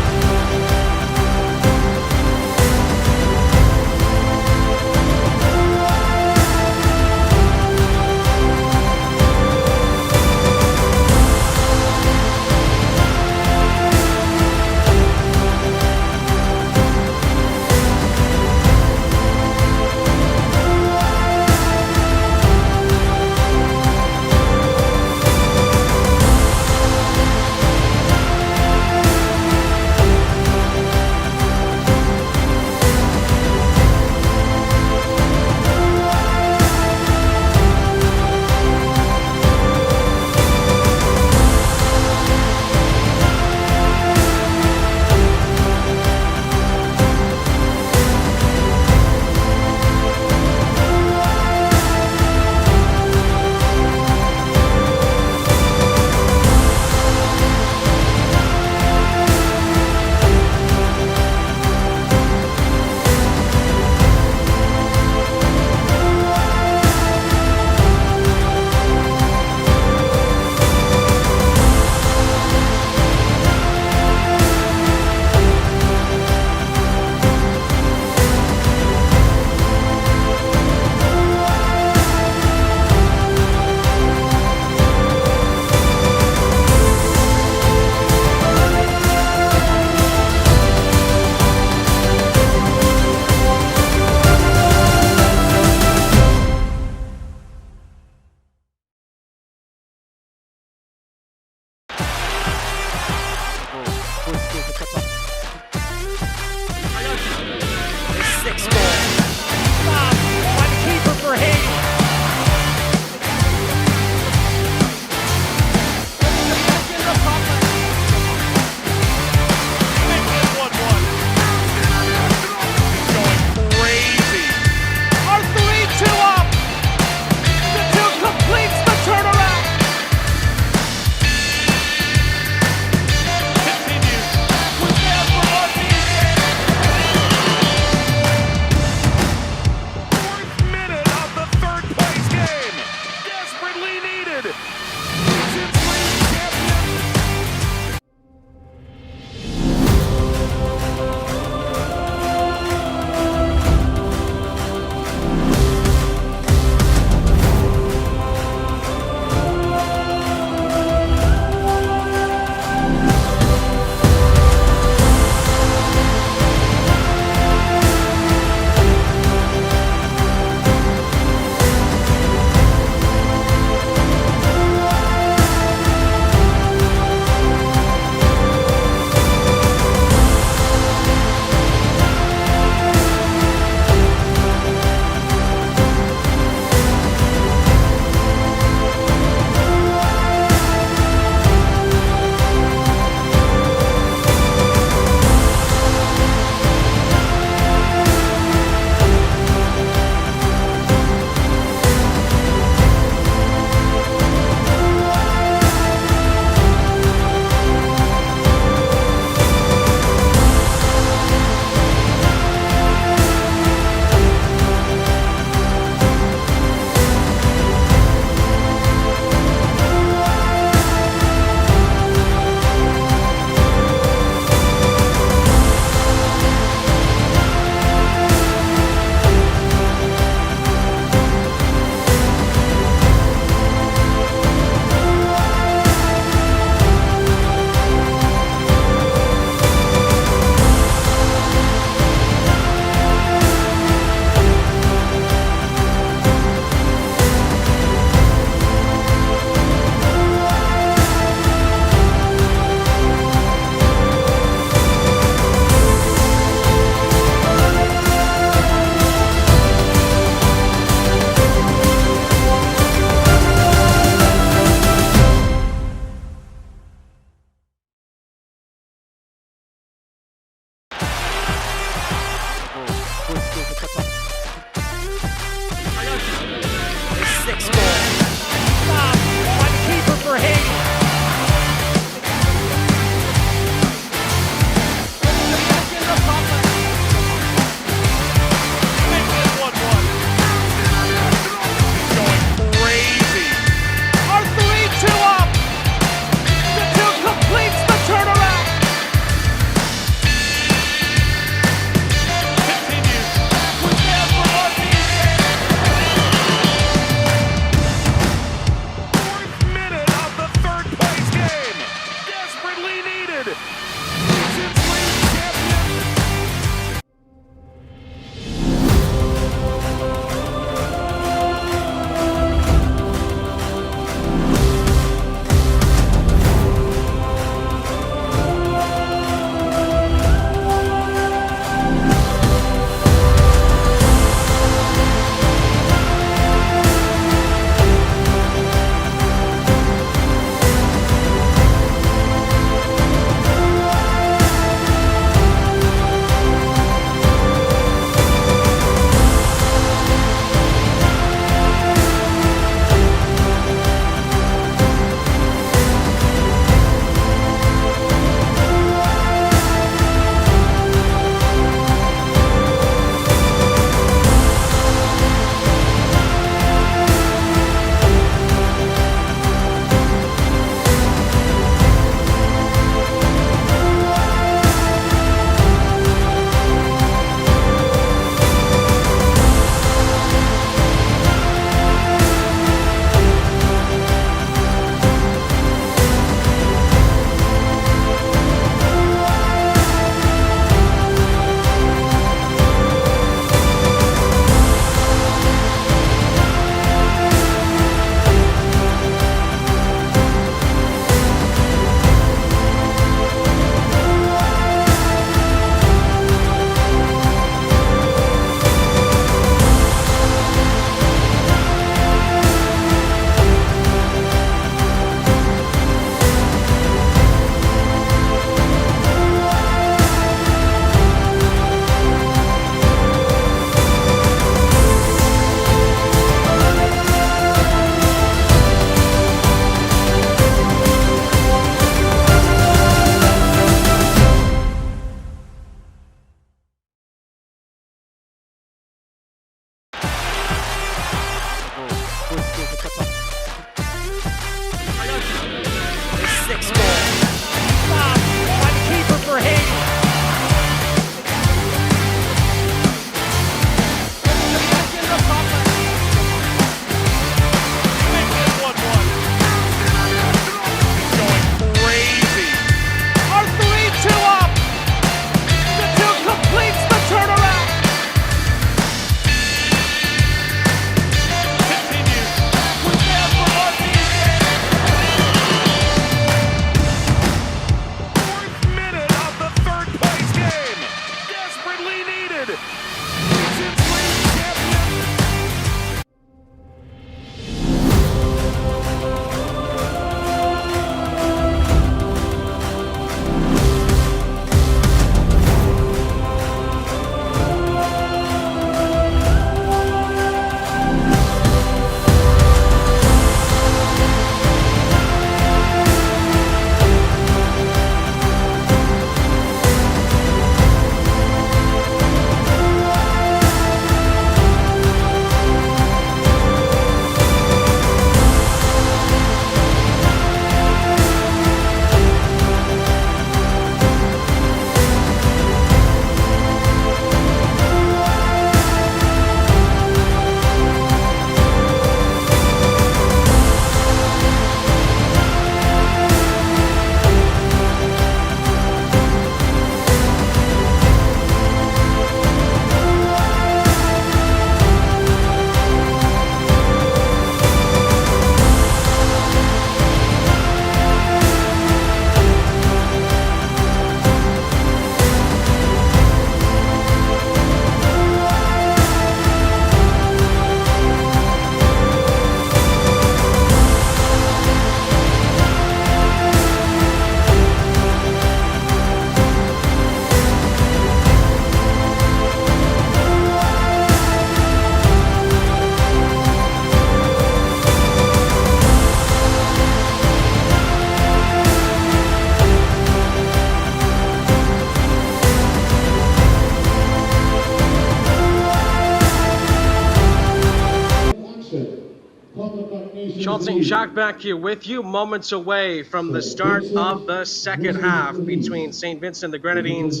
Charles St. Jacques back here with you, moments away from the start of the second half between St. Vincent the Grenadines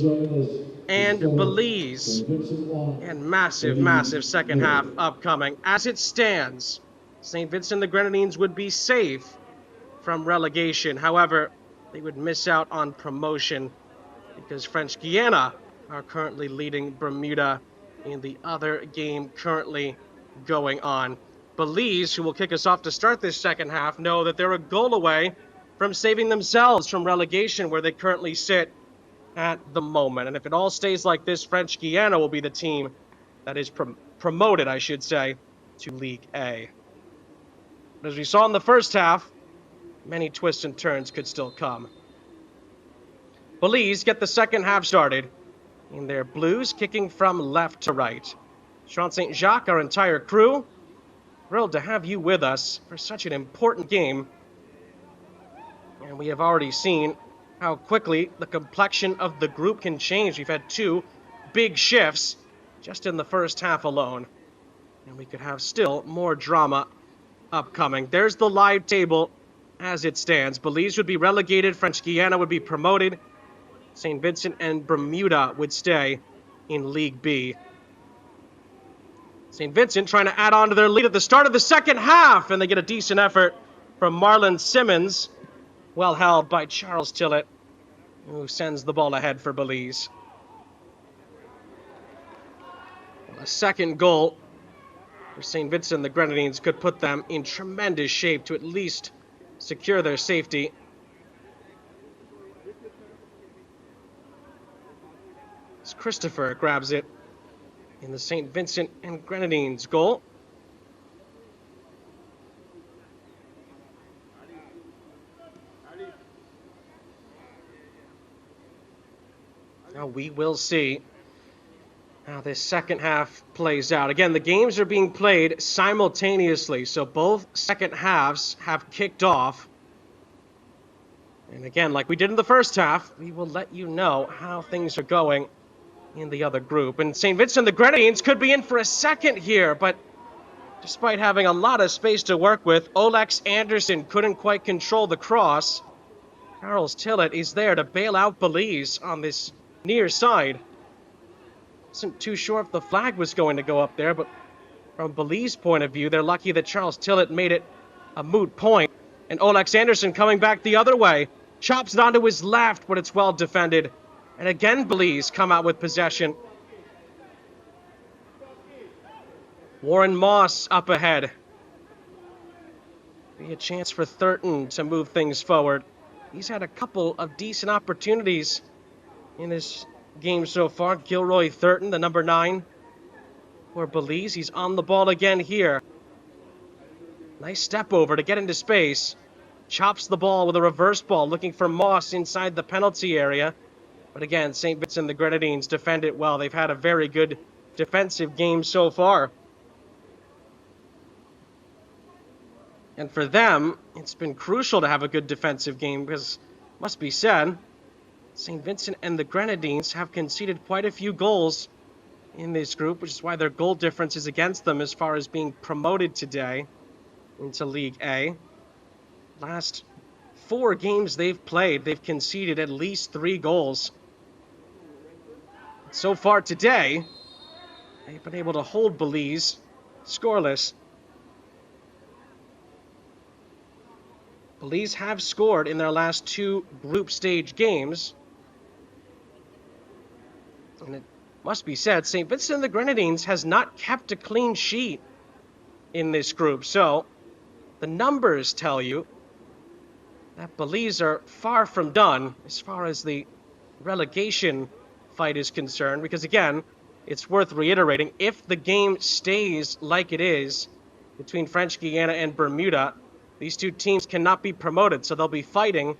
and Belize. And massive, massive second half upcoming. As it stands, St. Vincent the Grenadines would be safe from relegation. However, they would miss out on promotion because French Guiana are currently leading Bermuda in the other game currently going on. Belize, who will kick us off to start this second half, know that they're a goal away from saving themselves from relegation where they currently sit at the moment. And if it all stays like this, French Guiana will be the team that is promoted, I should say, to League A. But as we saw in the first half, many twists and turns could still come. Belize get the second half started in their blues, kicking from left to right. Charles St. Jacques, our entire crew, thrilled to have you with us for such an important game. And we have already seen how quickly the complexion of the group can change. We've had two big shifts just in the first half alone. And we could have still more drama upcoming. There's the live table as it stands. Belize would be relegated. French Guiana would be promoted. St. Vincent and Bermuda would stay in League B. St. Vincent trying to add on to their lead at the start of the second half, and they get a decent effort from Marlon Simmons. Well held by Charles Tillett, who sends the ball ahead for Belize. A second goal for St. Vincent the Grenadines could put them in tremendous shape to at least secure their safety. As Christopher grabs it in the St. Vincent and Grenadines goal. Now we will see how this second half plays out. Again, the games are being played simultaneously, so both second halves have kicked off. And again, like we did in the first half, we will let you know how things are going in the other group. And St. Vincent the Grenadines could be in for a second here, but despite having a lot of space to work with, Olex Anderson couldn't quite control the cross. Charles Tillett is there to bail out Belize on this near side. Wasn't too sure if the flag was going to go up there, but from Belize's point of view, they're lucky that Charles Tillett made it a moot point. And Olex Anderson coming back the other way. Chops it onto his left, but it's well defended. And again, Belize come out with possession. Warren Moss up ahead. Be a chance for Thurton to move things forward. He's had a couple of decent opportunities in this game so far. Gilroy Thurton, the number 9 for Belize. He's on the ball again here. Nice step over to get into space. Chops the ball with a reverse ball, looking for Moss inside the penalty area. But again, St. Vincent the Grenadines defend it well. They've had a very good defensive game so far. And for them, it's been crucial to have a good defensive game because, must be said, St. Vincent and the Grenadines have conceded quite a few goals in this group, which is why their goal difference is against them as far as being promoted today into League A. Last 4 games they've played, they've conceded at least 3 goals. So far today, they've been able to hold Belize scoreless. Belize have scored in their last 2 group stage games. And it must be said, St. Vincent and the Grenadines has not kept a clean sheet in this group. So the numbers tell you that Belize are far from done as far as the relegation fight is concerned. Because again, it's worth reiterating, if the game stays like it is between French Guiana and Bermuda, these two teams cannot be promoted. So they'll be fighting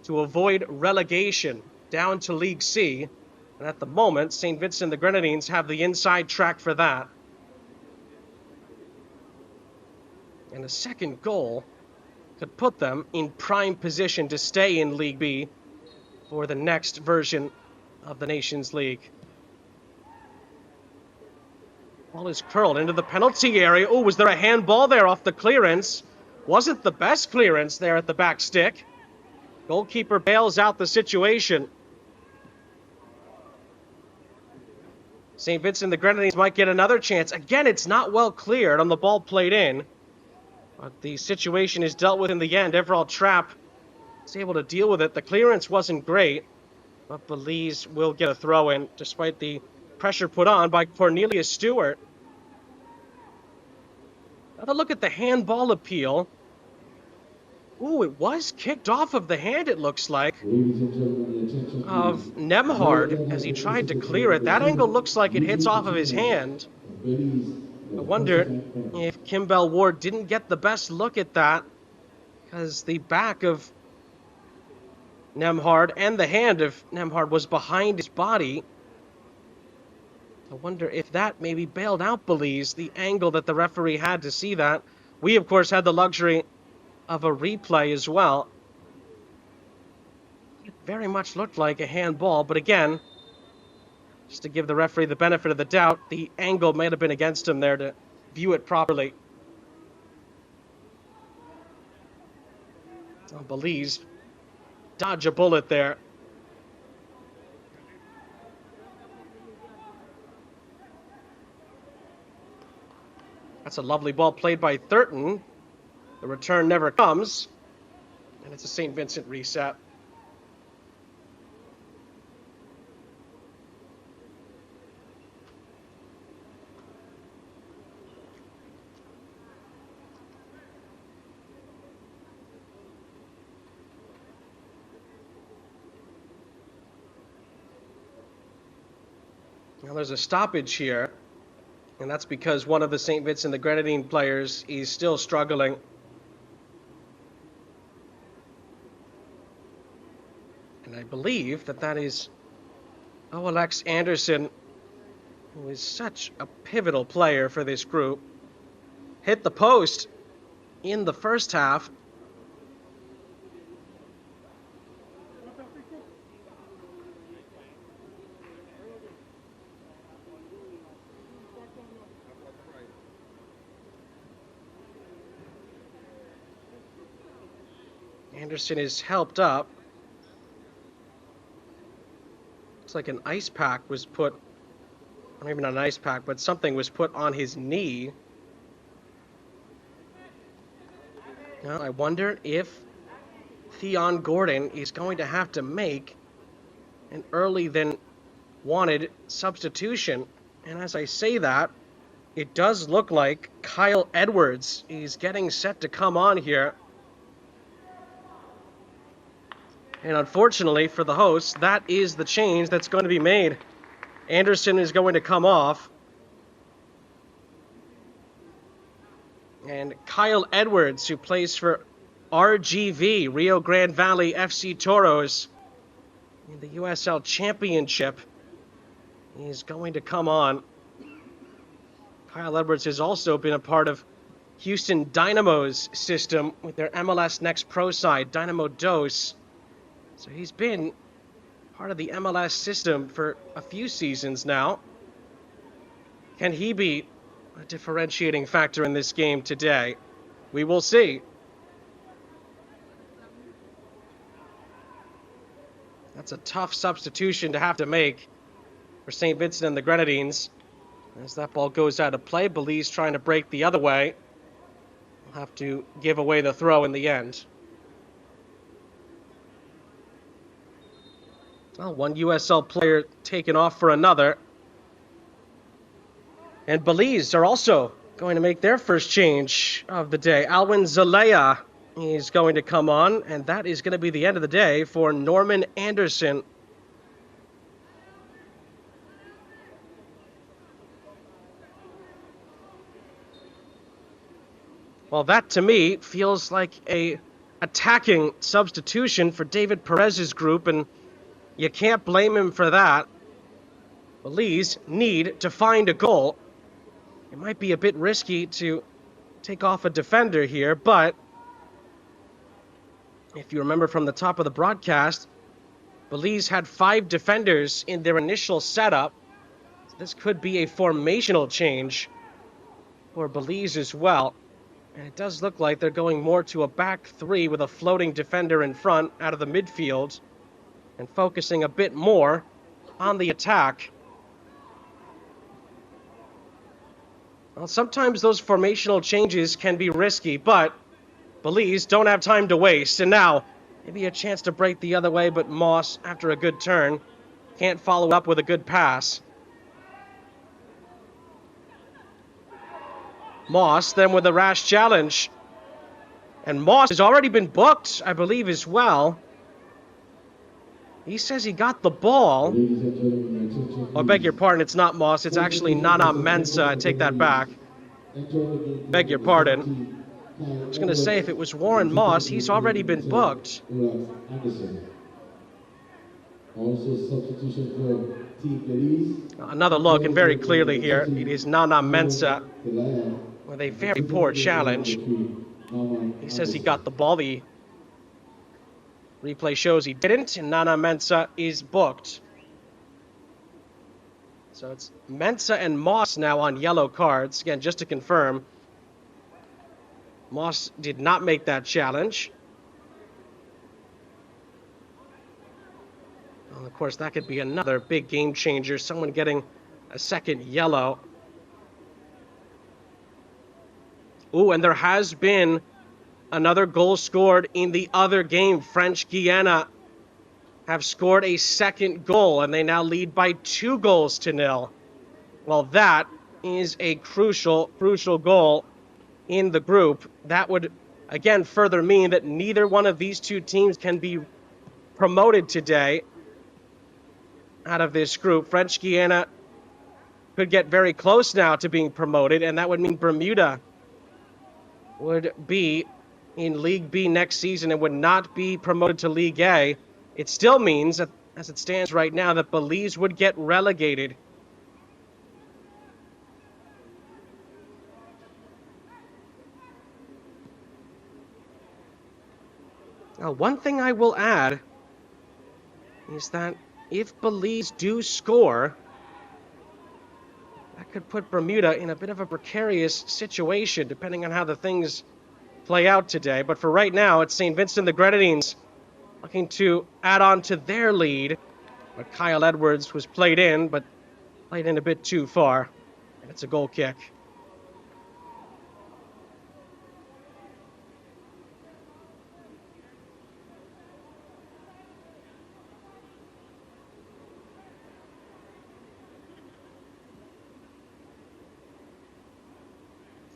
to avoid relegation down to League C. And at the moment, St. Vincent and the Grenadines have the inside track for that. And a second goal could put them in prime position to stay in League B for the next version of the Nations League. Ball is curled into the penalty area. Oh, was there a handball there off the clearance? Wasn't the best clearance there at the back stick. Goalkeeper bails out the situation. St. Vincent the Grenadines might get another chance. Again, it's not well cleared on the ball played in. But the situation is dealt with in the end. Everall Trapp is able to deal with it. The clearance wasn't great, but Belize will get a throw in despite the pressure put on by Cornelius Stewart. Another look at the handball appeal. Ooh, it was kicked off of the hand, it looks like, of Nemhard as he tried to clear it. That angle looks like it hits off of his hand. I wonder if Kimbell Ward didn't get the best look at that, because the back of Nemhard and the hand of Nemhard was behind his body. I wonder if that maybe bailed out Belize, the angle that the referee had to see that. We, of course, had the luxury of a replay as well. It very much looked like a handball, but again, just to give the referee the benefit of the doubt, the angle might have been against him there to view it properly. Oh, Belize dodge a bullet there. That's a lovely ball played by Thurton. The return never comes, and it's a St. Vincent reset. Now there's a stoppage here, and that's because one of the St. Vincent the Grenadine players is still struggling. And I believe that is Alex Anderson, who is such a pivotal player for this group. Hit the post in the first half. Anderson is helped up. Looks like an ice pack was put, or maybe not an ice pack, but something was put on his knee. Now I wonder if Theon Gordon is going to have to make an early than wanted substitution. And as I say that, it does look like Kyle Edwards is getting set to come on here. And unfortunately for the hosts, that is the change that's going to be made. Anderson is going to come off. And Kyle Edwards, who plays for RGV, Rio Grande Valley FC Toros, in the USL Championship, is going to come on. Kyle Edwards has also been a part of Houston Dynamo's system with their MLS Next Pro side, Dynamo Dos. So he's been part of the MLS system for a few seasons now. Can he be a differentiating factor in this game today? We will see. That's a tough substitution to have to make for St. Vincent and the Grenadines. As that ball goes out of play, Belize trying to break the other way. We'll have to give away the throw in the end. Well, one USL player taken off for another. And Belize are also going to make their first change of the day. Alwin Zalea is going to come on, and that is going to be the end of the day for Norman Anderson. Well, that to me feels like a attacking substitution for David Perez's group, and you can't blame him for that. Belize need to find a goal. It might be a bit risky to take off a defender here, but if you remember from the top of the broadcast, Belize had 5 defenders in their initial setup. So this could be a formational change for Belize as well. And it does look like they're going more to a back three with a floating defender in front out of the midfield and focusing a bit more on the attack. Well, sometimes those formational changes can be risky, but Belize don't have time to waste. And now, maybe a chance to break the other way, but Moss, after a good turn, can't follow up with a good pass. Moss then with a rash challenge. And Moss has already been booked, I believe, as well. He says he got the ball. I beg your pardon, it's not Moss. It's actually Nana Mensah. I take that back. Beg your pardon. I was going to say, if it was Warren Moss, he's already been booked. Also substitution for Team Belize. Another look, and very clearly here, it is Nana Mensah with a very poor challenge. He says he got the ball. The replay shows he didn't, and Nana Mensah is booked. So it's Mensah and Moss now on yellow cards. Again, just to confirm, Moss did not make that challenge. Well, of course, that could be another big game changer. Someone getting a second yellow. Ooh, and there has been another goal scored in the other game. French Guiana have scored a second goal, and they now lead by 2-0. Well, that is a crucial goal in the group. That would, again, further mean that neither one of these two teams can be promoted today out of this group. French Guiana could get very close now to being promoted, and that would mean Bermuda would be in League B next season and would not be promoted to League A. It still means that, as it stands right now, that Belize would get relegated. Now, one thing I will add is that if Belize do score, that could put Bermuda in a bit of a precarious situation, depending on how the things play out today. But for right now, it's St. Vincent the Grenadines looking to add on to their lead. But Kyle Edwards was played in a bit too far. And it's a goal kick.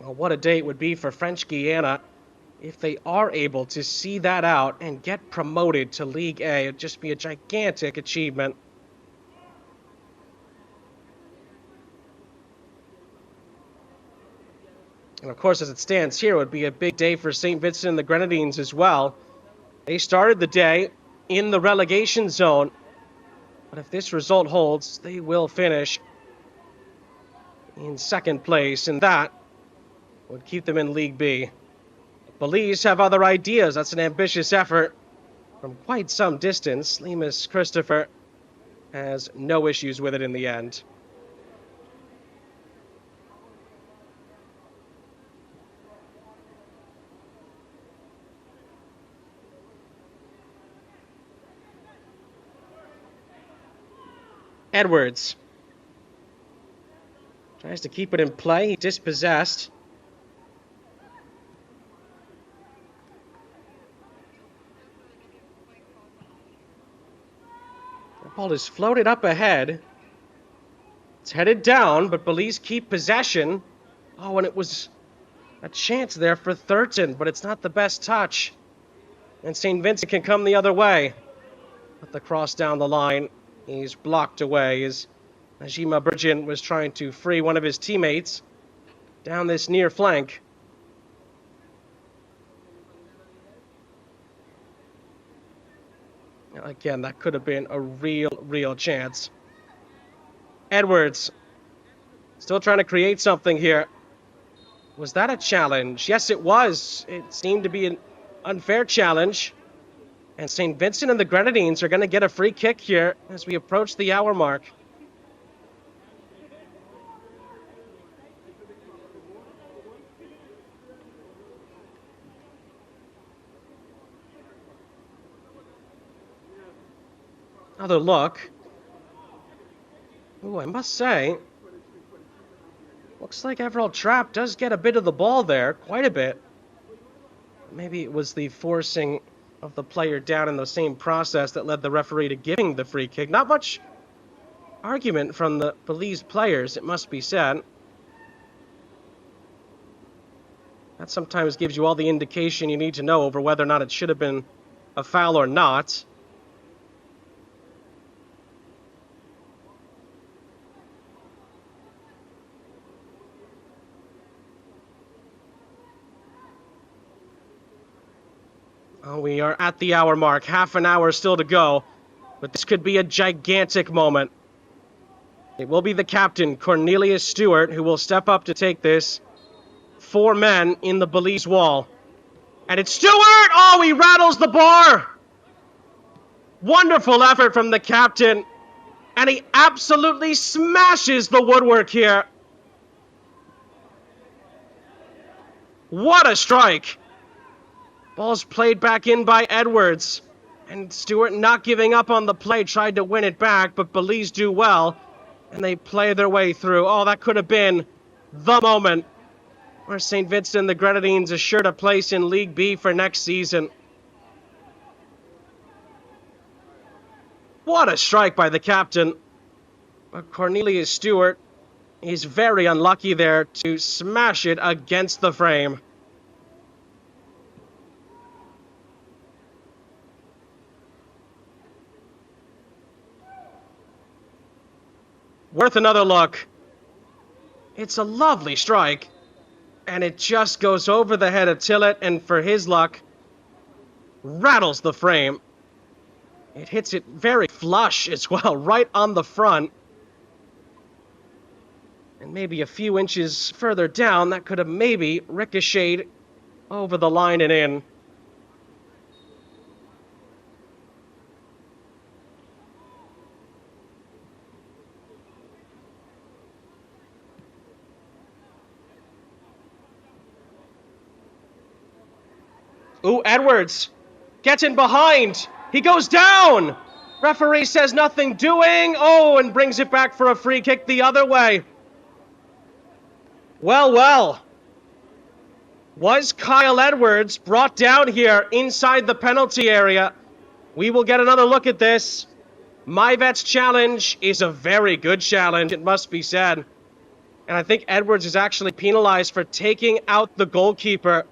Well, what a day it would be for French Guiana if they are able to see that out and get promoted to League A. It'd just be a gigantic achievement. And of course, as it stands here, it would be a big day for St. Vincent and the Grenadines as well. They started the day in the relegation zone, but if this result holds, they will finish in second place, and that would keep them in League B. Belize have other ideas. That's an ambitious effort from quite some distance. Lemus Christopher has no issues with it in the end. Edwards tries to keep it in play. Dispossessed. The ball is floated up ahead. It's headed down, but Belize keep possession. Oh, and it was a chance there for Thurton, but it's not the best touch. And St. Vincent can come the other way. But the cross down the line is blocked away as Najima Burjan was trying to free one of his teammates down this near flank. Again, that could have been a real chance. Edwards still trying to create something here. Was that a challenge? Yes, it was. It seemed to be an unfair challenge. And St. Vincent and the Grenadines are going to get a free kick here as we approach the hour mark. Another look. Ooh, I must say, looks like Everald Trapp does get a bit of the ball there, quite a bit. Maybe it was the forcing of the player down in the same process that led the referee to giving the free kick. Not much argument from the Belize players, it must be said. That sometimes gives you all the indication you need to know over whether or not it should have been a foul or not. Oh, we are at the hour mark, half an hour still to go, but this could be a gigantic moment. It will be the captain, Cornelius Stewart, who will step up to take this. 4 men in the Belize wall. And it's Stewart! Oh, he rattles the bar! Wonderful effort from the captain. And he absolutely smashes the woodwork here. What a strike! Ball's played back in by Edwards. And Stewart, not giving up on the play, tried to win it back, but Belize do well. And they play their way through. Oh, that could have been the moment where St. Vincent the Grenadines assured a place in League B for next season. What a strike by the captain. But Cornelius Stewart is very unlucky there to smash it against the frame. Worth another look. It's a lovely strike. And it just goes over the head of Tillett, and for his luck, rattles the frame. It hits it very flush as well, right on the front. And maybe a few inches further down, that could have maybe ricocheted over the line and in. Ooh, Edwards gets in behind. He goes down. Referee says nothing doing. Oh, and brings it back for a free kick the other way. Well, well. Was Kyle Edwards brought down here inside the penalty area? We will get another look at this. Myvet's challenge is a very good challenge, it must be said. And I think Edwards is actually penalized for taking out the goalkeeper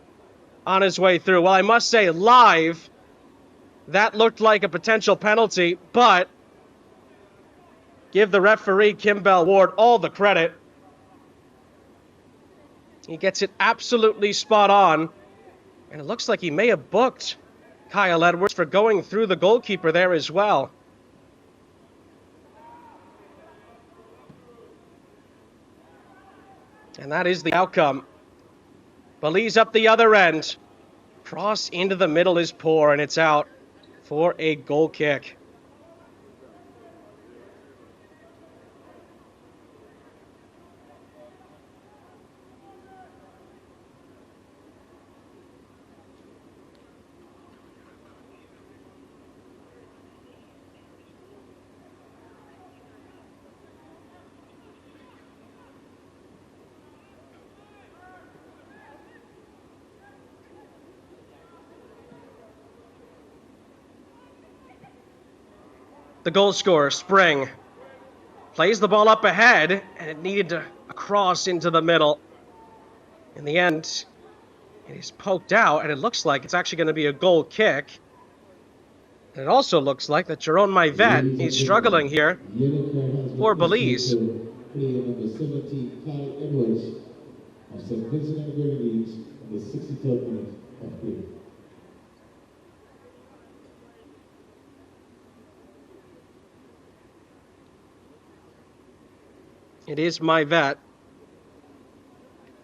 on his way through. Well, I must say, live, that looked like a potential penalty, but give the referee, Kimbell Ward, all the credit. He gets it absolutely spot on, and it looks like he may have booked Kyle Edwards for going through the goalkeeper there as well. And that is the outcome. Belize up the other end. Cross into the middle is poor, and it's out for a goal kick. The goal scorer, Spring, plays the ball up ahead, and it needed to cross into the middle. In the end, it is poked out, and it looks like it's actually going to be a goal kick. And it also looks like that Jerome Myvet is struggling here for Belize. Number 17, Kyle Edwards of St. Vincent and the Grenadines in the 63rd minute of play. It is Myvet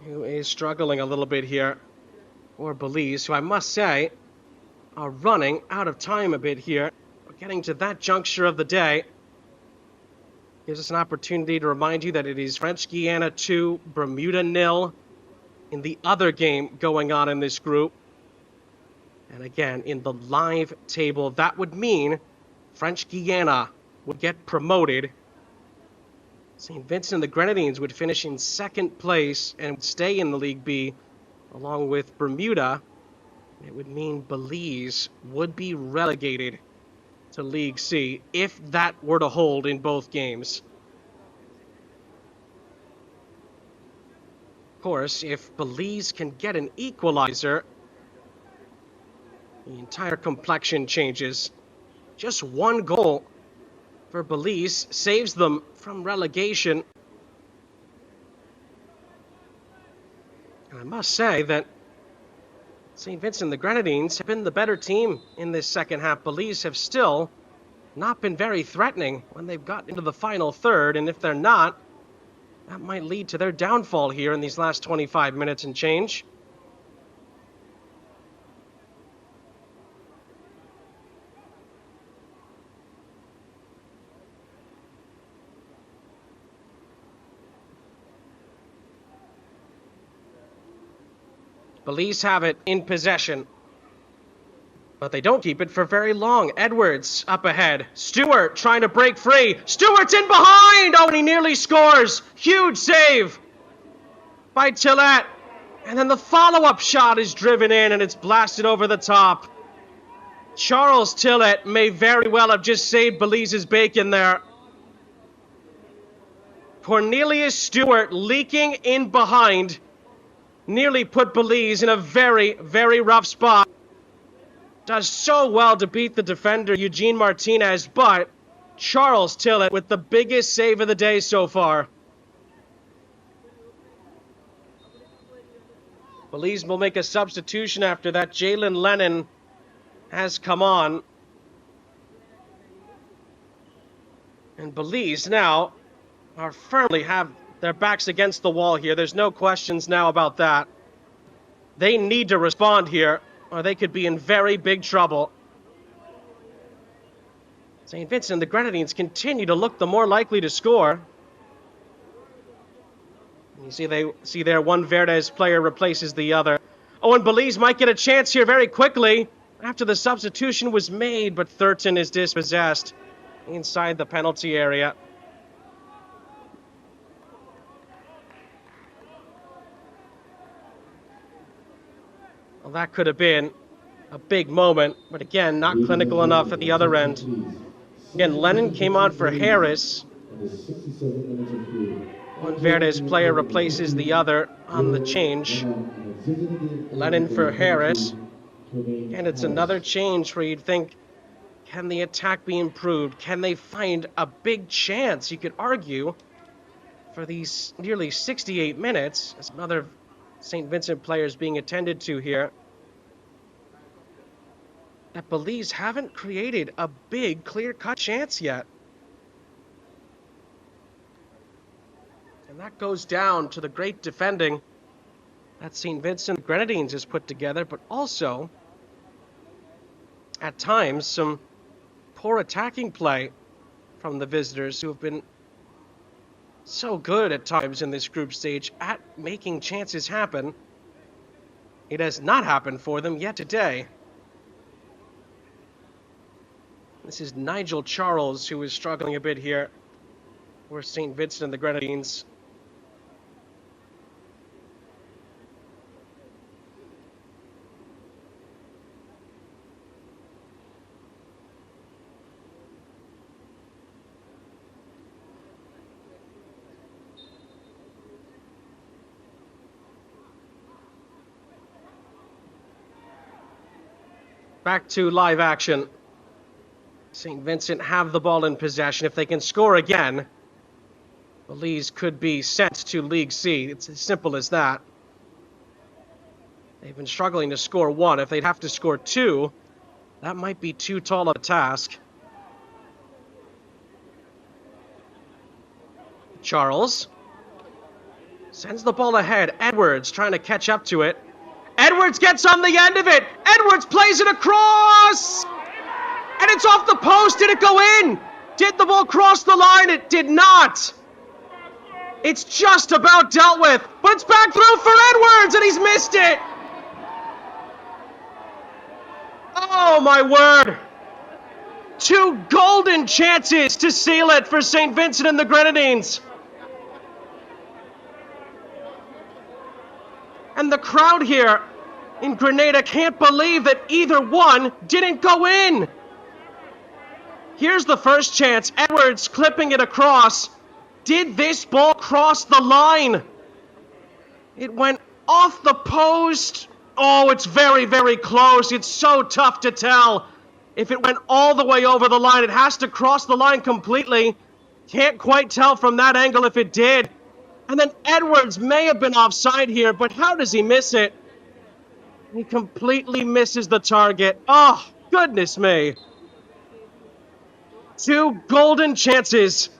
who is struggling a little bit here for Belize, who I must say are running out of time a bit here. We're getting to that juncture of the day. Gives us an opportunity to remind you that it is French Guiana 2, Bermuda 0 in the other game going on in this group. And again, in the live table, that would mean French Guiana would get promoted. St. Vincent and the Grenadines would finish in second place and would stay in the League B along with Bermuda. It would mean Belize would be relegated to League C if that were to hold in both games. Of course, if Belize can get an equalizer, the entire complexion changes. Just one goal for Belize saves them from relegation. And I must say that St. Vincent and the Grenadines have been the better team in this second half. Belize have still not been very threatening when they've got into the final third, and if they're not, that might lead to their downfall here in these last 25 minutes and change. Belize have it in possession, but they don't keep it for very long. Edwards up ahead. Stewart trying to break free. Stewart's in behind! Oh, and he nearly scores. Huge save by Tillett. And then the follow-up shot is driven in and it's blasted over the top. Charles Tillett may very well have just saved Belize's bacon there. Cornelius Stewart leaking in behind nearly put Belize in a very, very rough spot. Does so well to beat the defender, Eugene Martinez, but Charles Tillett with the biggest save of the day so far. Belize will make a substitution after that. Jalen Lennon has come on. And Belize now are firmly have their backs against the wall here. There's no questions now about that. They need to respond here, or they could be in very big trouble. St. Vincent and the Grenadines continue to look the more likely to score. You see there, one Verdes player replaces the other. Oh, and Belize might get a chance here very quickly after the substitution was made, but Thurton is dispossessed inside the penalty area. Well, that could have been a big moment, but again, not clinical enough at the other end. Again, Lennon came on for Harris. One Verdes player replaces the other on the change. Lennon for Harris. And it's another change where you'd think, can the attack be improved? Can they find a big chance, you could argue, for these nearly 68 minutes, as another St. Vincent players being attended to here, that Belize haven't created a big, clear-cut chance yet. And that goes down to the great defending that St. Vincent Grenadines has put together, but also, at times, some poor attacking play from the visitors who have been so good at times in this group stage at making chances happen. It has not happened for them yet today. This is Nigel Charles, who is struggling a bit here for St. Vincent and the Grenadines. Back to live action. St. Vincent have the ball in possession. If they can score again, Belize could be sent to League C. It's as simple as that. They've been struggling to score one. If they'd have to score two, that might be too tall of a task. Charles sends the ball ahead. Edwards trying to catch up to it. Edwards gets on the end of it. Edwards plays it across. And it's off the post. Did it go in? Did the ball cross the line? It did not. It's just about dealt with. But it's back through for Edwards, and he's missed it. Oh, my word. 2 golden chances to seal it for St. Vincent and the Grenadines. And the crowd here in Grenada can't believe that either one didn't go in. Here's the first chance. Edwards clipping it across. Did this ball cross the line? It went off the post. Oh, it's very, very close. It's so tough to tell if it went all the way over the line. It has to cross the line completely. Can't quite tell from that angle if it did. And then Edwards may have been offside here, but how does he miss it? He completely misses the target. Oh, goodness me. 2 golden chances.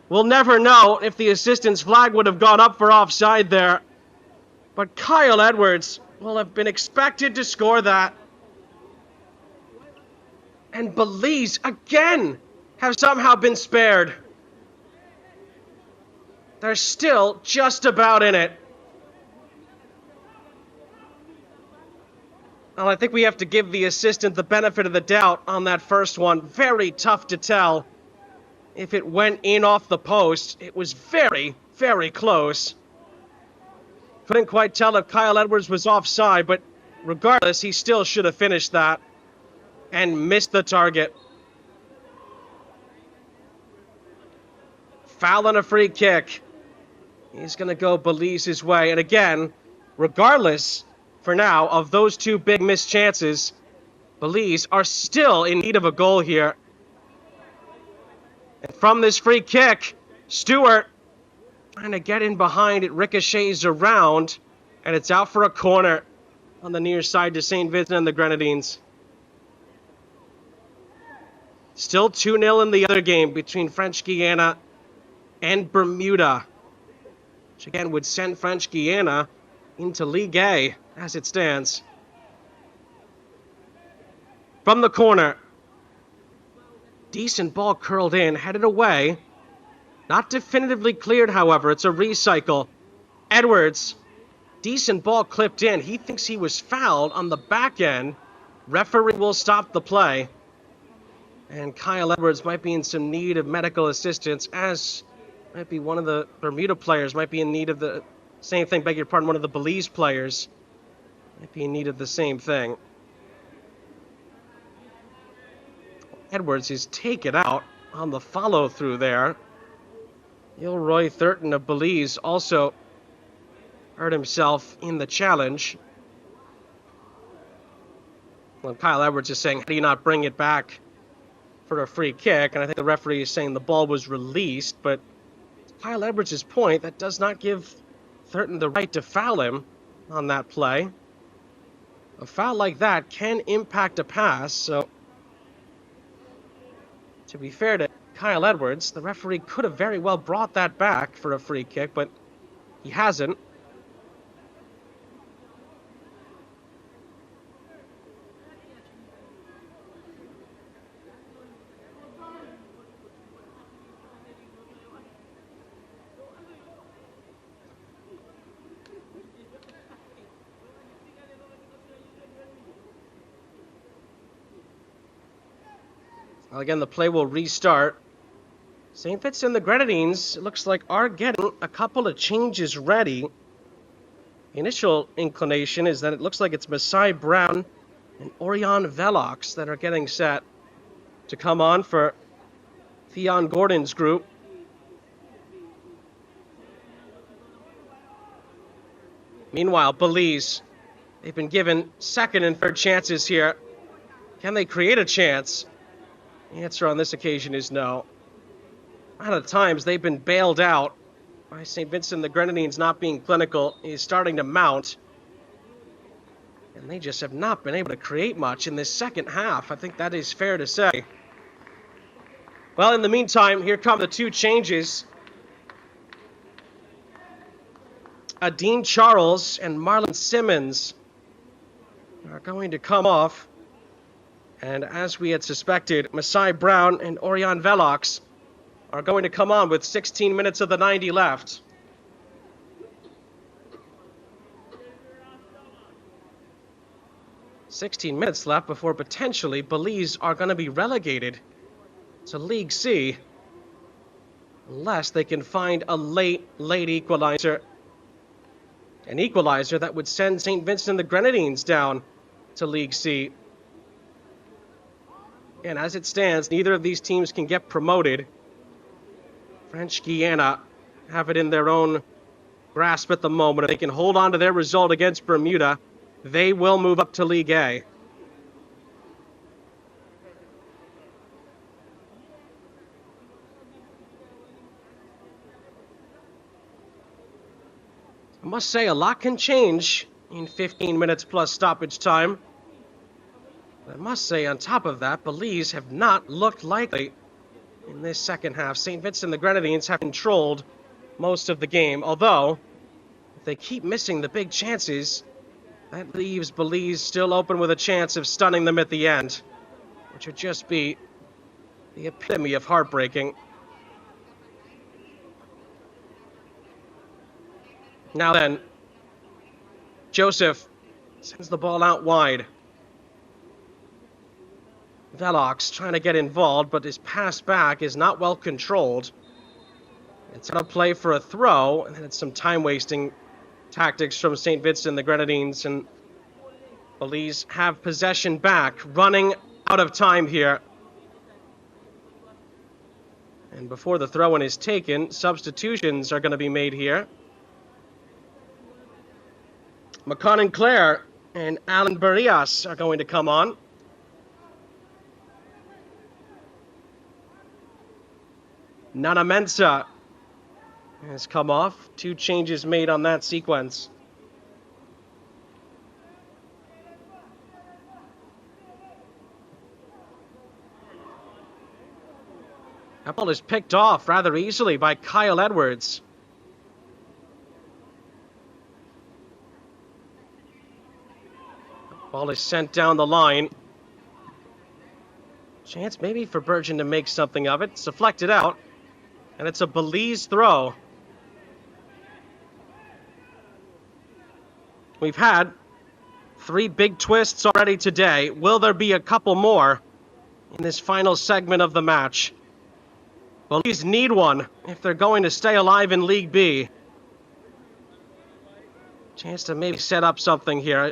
We'll never know if the assistant's flag would have gone up for offside there. But Kyle Edwards will have been expected to score that. And Belize, again, have somehow been spared. They're still just about in it. Well, I think we have to give the assistant the benefit of the doubt on that first one. Very tough to tell if it went in off the post. It was very, very close. Couldn't quite tell if Kyle Edwards was offside, but regardless, he still should have finished that and missed the target. Foul on a free kick. He's going to go Belize's way. And again, regardless, for now, of those 2 big missed chances, Belize are still in need of a goal here. And from this free kick, Stewart trying to get in behind. It ricochets around, and it's out for a corner on the near side to St. Vincent and the Grenadines. Still 2-0 in the other game between French Guiana and Bermuda, which again would send French Guiana into Ligue A as it stands. From the corner, decent ball curled in, headed away. Not definitively cleared, however. It's a recycle. Edwards, decent ball clipped in. He thinks he was fouled on the back end. Referee will stop the play. And Kyle Edwards might be in some need of medical assistance, as might be one of the Bermuda players might be in need of the same thing. Beg your pardon, one of the Belize players might be in need of the same thing. Edwards is taken out on the follow-through there. Ilroy Thurton of Belize also hurt himself in the challenge. Well, Kyle Edwards is saying, how do you not bring it back for a free kick? And I think the referee is saying the ball was released, but Kyle Edwards' point, that does not give Thurton the right to foul him on that play. A foul like that can impact a pass, so to be fair to Kyle Edwards, the referee could have very well brought that back for a free kick, but he hasn't. Well, again, the play will restart. St. Vincent and the Grenadines, it looks like, are getting a couple of changes ready. The initial inclination is that it looks like it's Masai Brown and Orion Velox that are getting set to come on for Theon Gordon's group. Meanwhile, Belize, they've been given second and third chances here. Can they create a chance? The answer on this occasion is no. A lot of times they've been bailed out by St. Vincent and the Grenadines not being clinical. Is starting to mount. And they just have not been able to create much in this second half. I think that is fair to say. Well, in the meantime, here come the 2 changes. Dean Charles and Marlon Simmons are going to come off. And as we had suspected, Masai Brown and Orion Velox are going to come on with 16 minutes of the 90 left. 16 minutes left before potentially Belize are going to be relegated to League C. Unless they can find a late equalizer. An equalizer that would send St. Vincent the Grenadines down to League C. And as it stands, neither of these teams can get promoted. French Guiana have it in their own grasp at the moment. If they can hold on to their result against Bermuda, they will move up to League A. I must say, a lot can change in 15 minutes plus stoppage time. I must say, on top of that, Belize have not looked likely in this second half. St. Vincent the Grenadines have controlled most of the game, although if they keep missing the big chances, that leaves Belize still open with a chance of stunning them at the end, which would just be the epitome of heartbreaking. Now then, Joseph sends the ball out wide. Velox trying to get involved, but his pass back is not well controlled. It's on a play for a throw, and then it's some time-wasting tactics from St. Vincent the Grenadines, and Belize have possession back, running out of time here. And before the throw-in is taken, substitutions are going to be made here. McConnon Clare and Alan Barrias are going to come on. Nana Mensah has come off. 2 changes made on that sequence. That ball is picked off rather easily by Kyle Edwards. Ball is sent down the line. Chance maybe for Bergen to make something of it. It's deflected out. And it's a Belize throw. We've had 3 big twists already today. Will there be a couple more in this final segment of the match? Belize need one if they're going to stay alive in League B. Chance to maybe set up something here.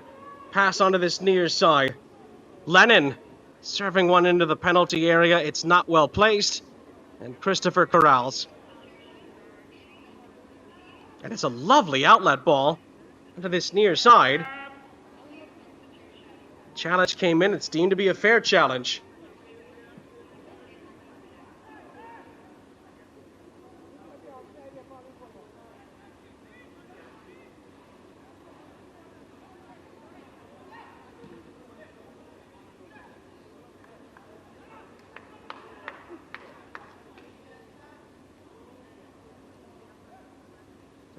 Pass onto this near side. Lennon serving one into the penalty area. It's not well placed. And Christopher Corrals. And it's a lovely outlet ball into this near side. Challenge came in. It's deemed to be a fair challenge.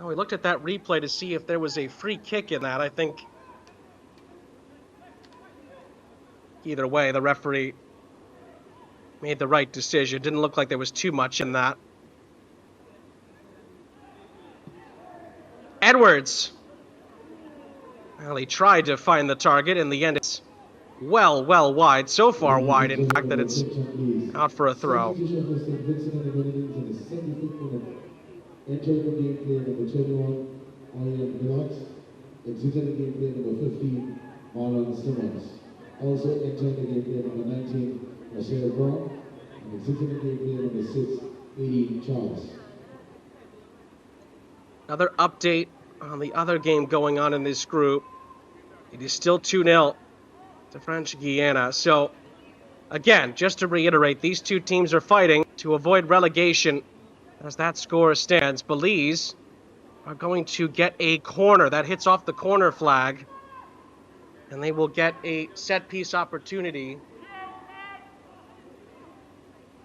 Oh, we looked at that replay to see if there was a free kick in that. I think either way, the referee made the right decision. Didn't look like there was too much in that. Edwards. Well, he tried to find the target. In the end, it's well wide. So far wide, in fact, that it's out for a throw. Entering the game player number 21, Ian Velox. Exiting the game player number 15, Marlon Simmons. Also entering the game player number 19, Michelle Brown. And exiting the game player number 6, Edie Charles. Another update on the other game going on in this group. It is still 2-0 to French Guiana. So, again, just to reiterate, these two teams are fighting to avoid relegation. As that score stands, Belize are going to get a corner. That hits off the corner flag. And they will get a set-piece opportunity.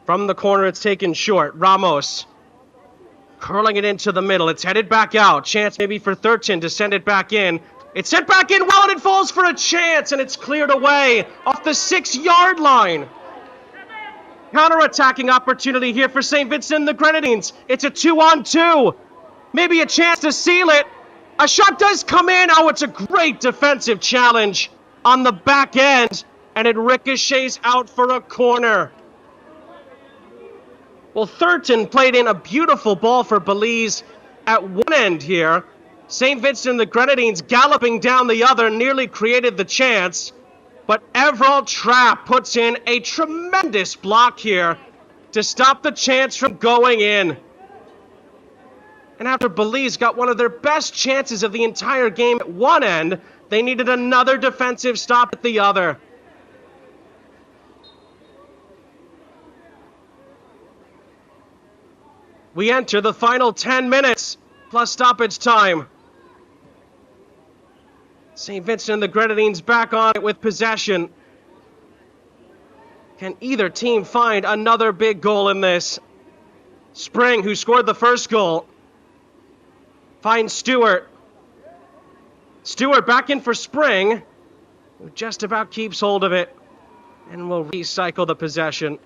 From the corner, it's taken short. Ramos curling it into the middle. It's headed back out. Chance maybe for Thurton to send it back in. It's sent back in well, and it falls for a chance, and it's cleared away off the 6-yard line. Counter-attacking opportunity here for St. Vincent the Grenadines. It's a 2-on-2. Maybe a chance to seal it. A shot does come in. Oh, it's a great defensive challenge on the back end, and it ricochets out for a corner. Well, Thurton played in a beautiful ball for Belize at one end here. St. Vincent and the Grenadines galloping down the other nearly created the chance, but Everald Trapp puts in a tremendous block here to stop the chance from going in. And after Belize got one of their best chances of the entire game at one end, they needed another defensive stop at the other. We enter the final 10 minutes, plus stoppage time. St. Vincent and the Grenadines back on it with possession. Can either team find another big goal in this? Spring, who scored the first goal, finds Stewart. Stewart back in for Spring, who just about keeps hold of it, and will recycle the possession.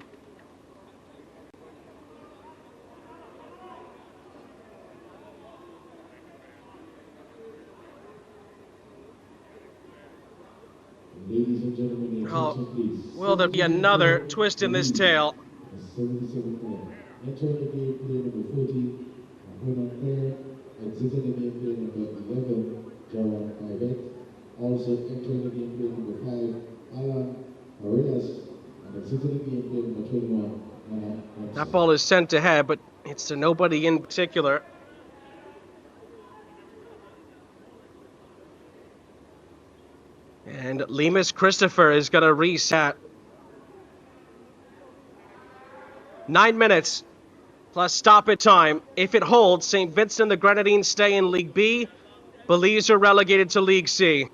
Ladies and gentlemen, Oh, will there be another twist in this tale? 77 player. Entering the game, player number 40, Honan Claire. Exiting the game, player number 11, Jawan Ivet. Also entering the game, player number 5, Alan Arenas. And exiting the game, player number 21, Nana. That ball is sent ahead, but it's to nobody in particular. And Lemus Christopher is going to reset. 9 minutes plus stoppage time. If it holds, St. Vincent and the Grenadines stay in League B. Belize are relegated to League C.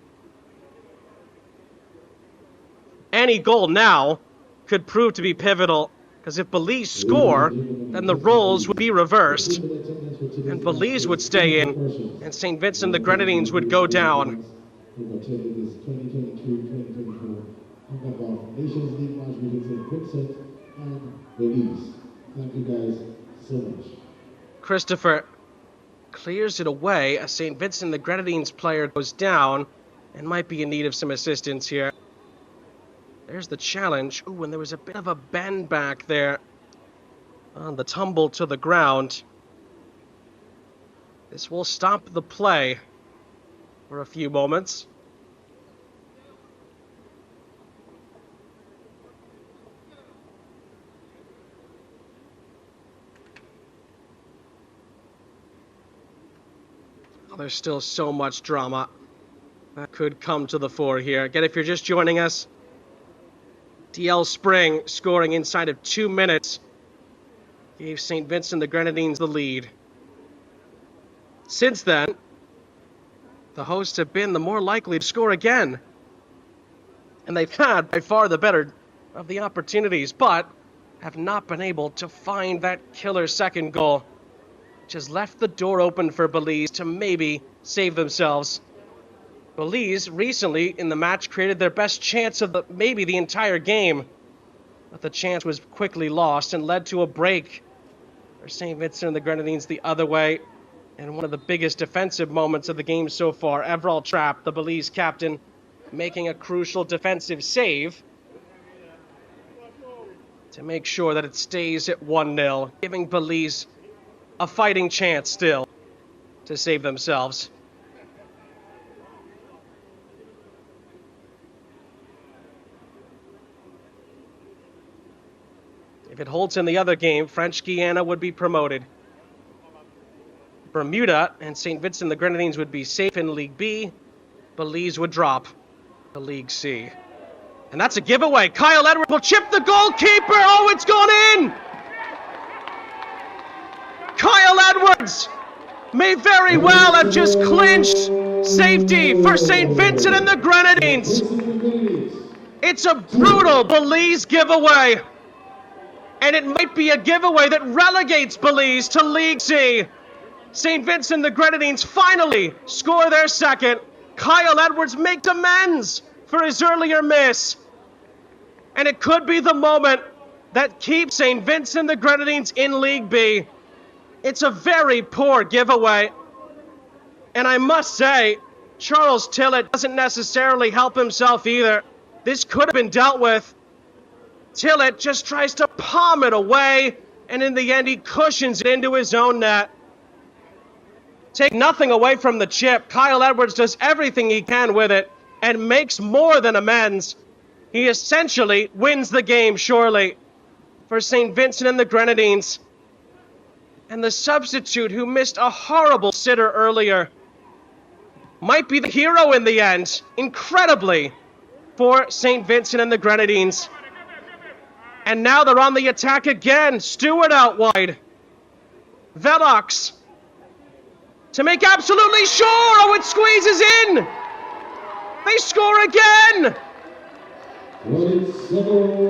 Any goal now could prove to be pivotal, because if Belize score, then the roles would be reversed. And Belize would stay in, and St. Vincent and the Grenadines would go down. Who attended this 2023-2024 Concacaf Nations League match between St. Vincent and Belize. Thank you guys so much. Christopher clears it away as St. Vincent the Grenadines player goes down and might be in need of some assistance here. There's the challenge. Ooh, and there was a bit of a bend back there on the tumble to the ground. This will stop the play for a few moments. Oh, there's still so much drama that could come to the fore here. Again, if you're just joining us, DL Spring scoring inside of 2 minutes gave St. Vincent the Grenadines the lead. Since then, the hosts have been the more likely to score again. And they've had by far the better of the opportunities, but have not been able to find that killer second goal, which has left the door open for Belize to maybe save themselves. Belize recently in the match created their best chance of maybe the entire game, but the chance was quickly lost and led to a break for St. Vincent and the Grenadines the other way. And one of the biggest defensive moments of the game so far, Everald Trapp, the Belize captain, making a crucial defensive save to make sure that it stays at 1-0, giving Belize a fighting chance still to save themselves. If it holds in the other game, French Guiana would be promoted. Bermuda and St. Vincent the Grenadines would be safe in League B. Belize would drop to League C. And that's a giveaway. Kyle Edwards will chip the goalkeeper. Oh, it's gone in! Kyle Edwards may very well have just clinched safety for St. Vincent and the Grenadines. It's a brutal Belize giveaway. And it might be a giveaway that relegates Belize to League C. St. Vincent the Grenadines finally score their second. Kyle Edwards makes amends for his earlier miss. And it could be the moment that keeps St. Vincent the Grenadines in League B. It's a very poor giveaway. And I must say, Charles Tillett doesn't necessarily help himself either. This could have been dealt with. Tillett just tries to palm it away, and in the end he cushions it into his own net. Take nothing away from the chip. Kyle Edwards does everything he can with it and makes more than amends. He essentially wins the game, surely, for St. Vincent and the Grenadines. And the substitute who missed a horrible sitter earlier might be the hero in the end, incredibly, for St. Vincent and the Grenadines. And now they're on the attack again. Stewart out wide. Velox to make absolutely sure. Oh, it squeezes in. They score again.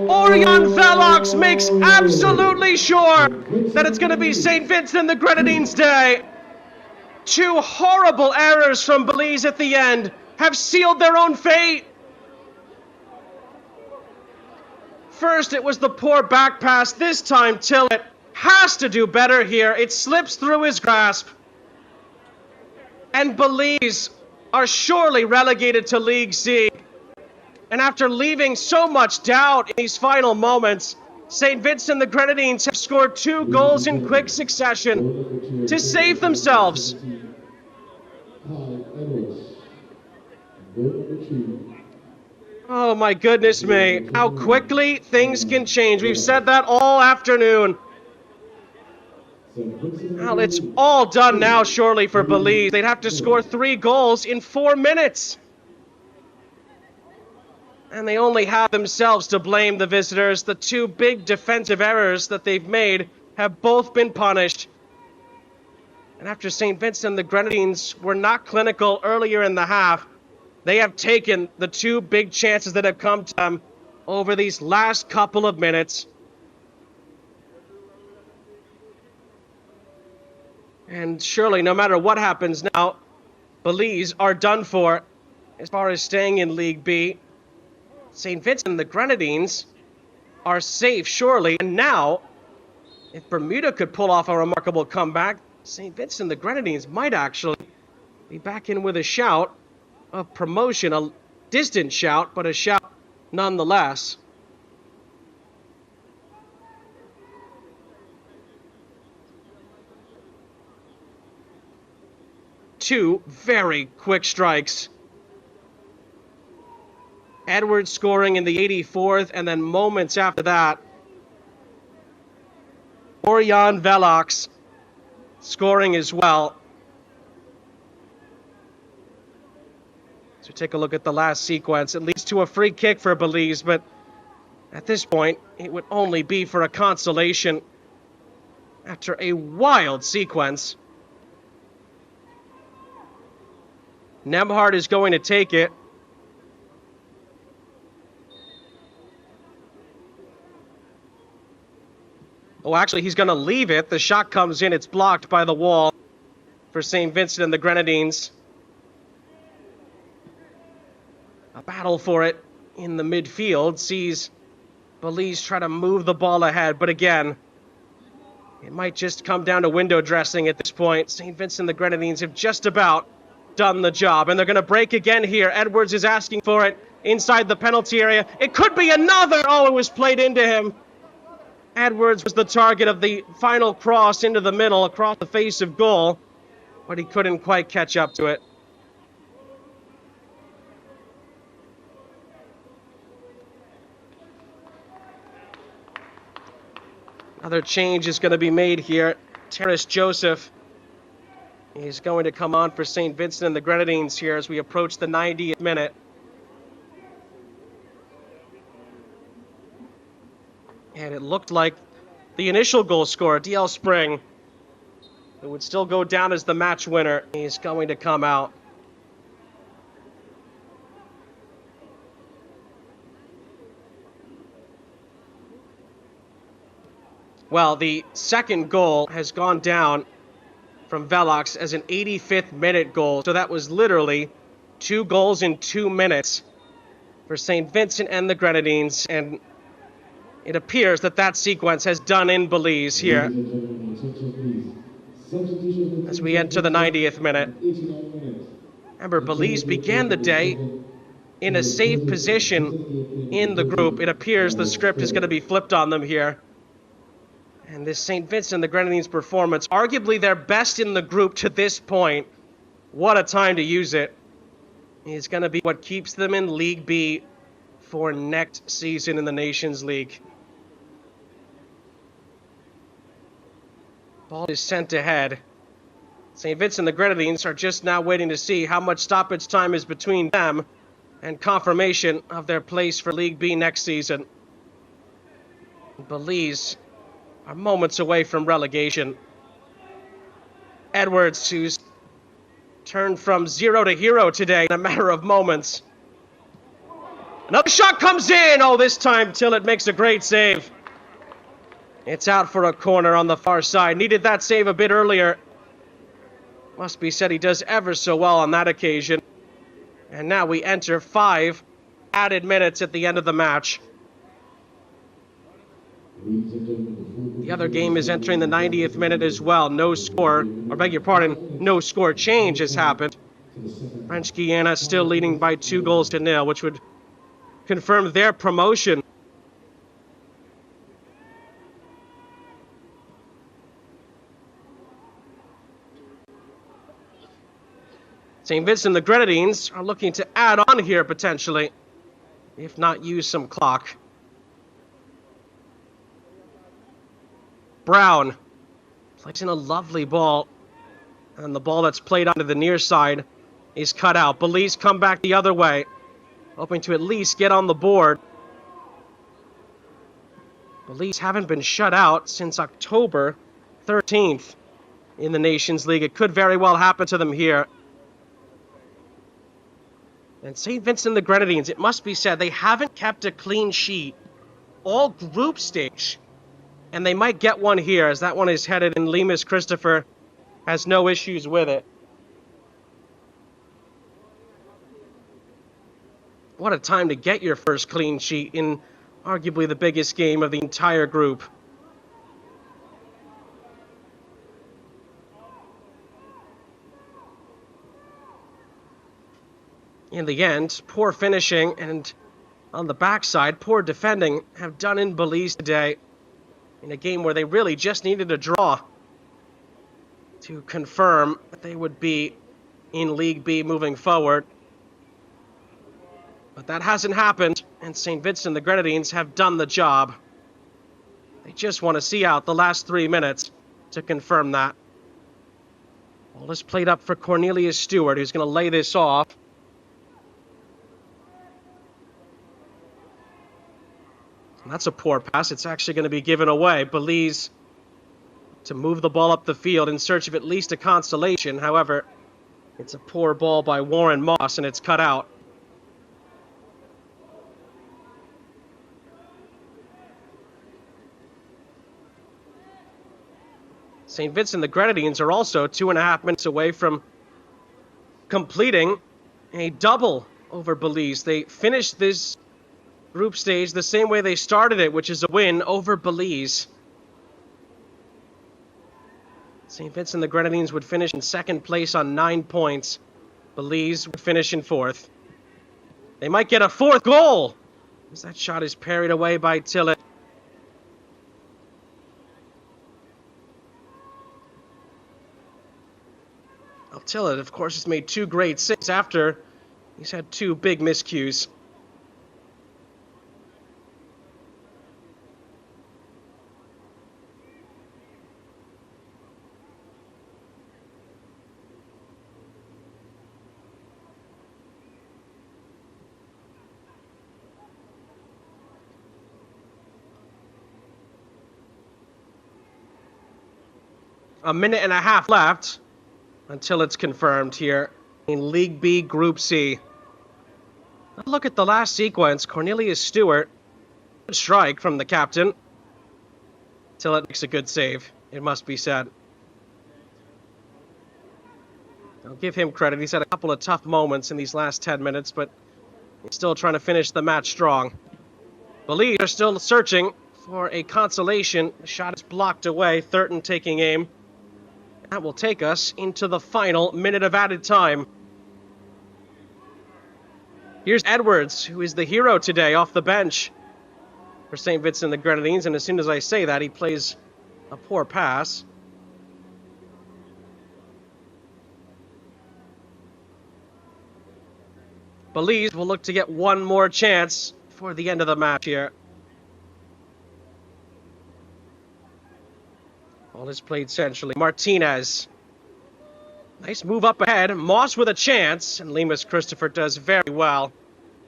Orion Velox makes absolutely sure that it's going to be St. Vincent and the Grenadines' day. Two horrible errors from Belize at the end have sealed their own fate. First, it was the poor back pass. This time, Tillett has to do better here. It slips through his grasp. And Belize are surely relegated to League C. And after leaving so much doubt in these final moments, St. Vincent and the Grenadines have scored 2 goals in quick succession to save themselves. Oh my goodness me, how quickly things can change. We've said that all afternoon. Well, it's all done now, surely, for Belize. They'd have to score 3 goals in 4 minutes. And they only have themselves to blame, the visitors. The 2 big defensive errors that they've made have both been punished. And after St. Vincent and the Grenadines were not clinical earlier in the half, they have taken the 2 big chances that have come to them over these last couple of minutes. And surely, no matter what happens now, Belize are done for as far as staying in League B. St. Vincent and the Grenadines are safe, surely. And now, if Bermuda could pull off a remarkable comeback, St. Vincent and the Grenadines might actually be back in with a shout of promotion, a distant shout, but a shout nonetheless. Two very quick strikes. Edwards scoring in the 84th, and then moments after that, Orion Velox scoring as well. So take a look at the last sequence. It leads to a free kick for Belize, but at this point, it would only be for a consolation after a wild sequence. Nemhard is going to take it. Oh, actually, he's going to leave it. The shot comes in. It's blocked by the wall for St. Vincent and the Grenadines. A battle for it in the midfield sees Belize try to move the ball ahead. But again, it might just come down to window dressing at this point. St. Vincent and the Grenadines have just about done the job. And they're going to break again here. Edwards is asking for it inside the penalty area. It could be another. Oh, it was played into him. Edwards was the target of the final cross into the middle across the face of goal, but he couldn't quite catch up to it. Another change is going to be made here. Terrace Joseph is going to come on for St. Vincent and the Grenadines here as we approach the 90th minute. And it looked like the initial goal scorer, DL Spring, who would still go down as the match winner, is going to come out. Well, the second goal has gone down from Velox as an 85th minute goal. So that was literally 2 goals in 2 minutes for St. Vincent and the Grenadines. And it appears that that sequence has done in Belize here as we enter the 90th minute. Remember, Belize began the day in a safe position in the group. It appears the script is going to be flipped on them here. And this St. Vincent the Grenadines performance, arguably their best in the group to this point. What a time to use it. Is going to be what keeps them in League B for next season in the Nations League. Ball is sent ahead. St. Vincent the Grenadines are just now waiting to see how much stoppage time is between them and confirmation of their place for League B next season. Belize are moments away from relegation. Edwards, who's turned from 0 to hero today in a matter of moments. Another shot comes in! Oh, this time Tillett makes a great save. It's out for a corner on the far side. Needed that save a bit earlier. Must be said he does ever so well on that occasion. And now we enter 5 added minutes at the end of the match. The other game is entering the 90th minute as well. No score, or beg your pardon, no score change has happened. French Guiana still leading by 2-0, which would confirm their promotion. St. Vincent the Grenadines are looking to add on here potentially, if not use some clock. Brown plays in a lovely ball, and the ball that's played onto the near side is cut out. Belize come back the other way, hoping to at least get on the board. Belize haven't been shut out since October 13th in the Nations League. It could very well happen to them here. And St. Vincent the Grenadines, it must be said, they haven't kept a clean sheet all group stage. And they might get one here, as that one is headed, and Lemus Christopher has no issues with it. What a time to get your first clean sheet in arguably the biggest game of the entire group. In the end, poor finishing and on the backside, poor defending have done in Belize today in a game where they really just needed a draw to confirm that they would be in League B moving forward. But that hasn't happened, and St. Vincent the Grenadines have done the job. They just want to see out the last 3 minutes to confirm that. Ball is played up for Cornelius Stewart, who's going to lay this off. And that's a poor pass. It's actually going to be given away. Belize to move the ball up the field in search of at least a consolation. However, it's a poor ball by Warren Moss, and it's cut out. St. Vincent the Grenadines are also 2.5 minutes away from completing a double over Belize. They finished this group stage the same way they started it, which is a win over Belize. St. Vincent the Grenadines would finish in second place on 9 points. Belize would finish in fourth. They might get a fourth goal, as that shot is parried away by Tillett. Tillett, of course, has made 2 great saves after he's had 2 big miscues. A minute and a half left until it's confirmed here in League B Group C. Look at the last sequence. Cornelius Stewart, good strike from the captain. Tillett makes a good save, it must be said. I'll give him credit. He's had a couple of tough moments in these last 10 minutes, but he's still trying to finish the match strong. Belize are still searching for a consolation. The shot is blocked away. Thurton taking aim. That will take us into the final minute of added time. Here's Edwards, who is the hero today off the bench for St. Vincent the Grenadines, and as soon as I say that, he plays a poor pass. Belize will look to get one more chance for the end of the match here. Ball is played centrally. Martinez. Nice move up ahead. Moss with a chance, and Lemus Christopher does very well,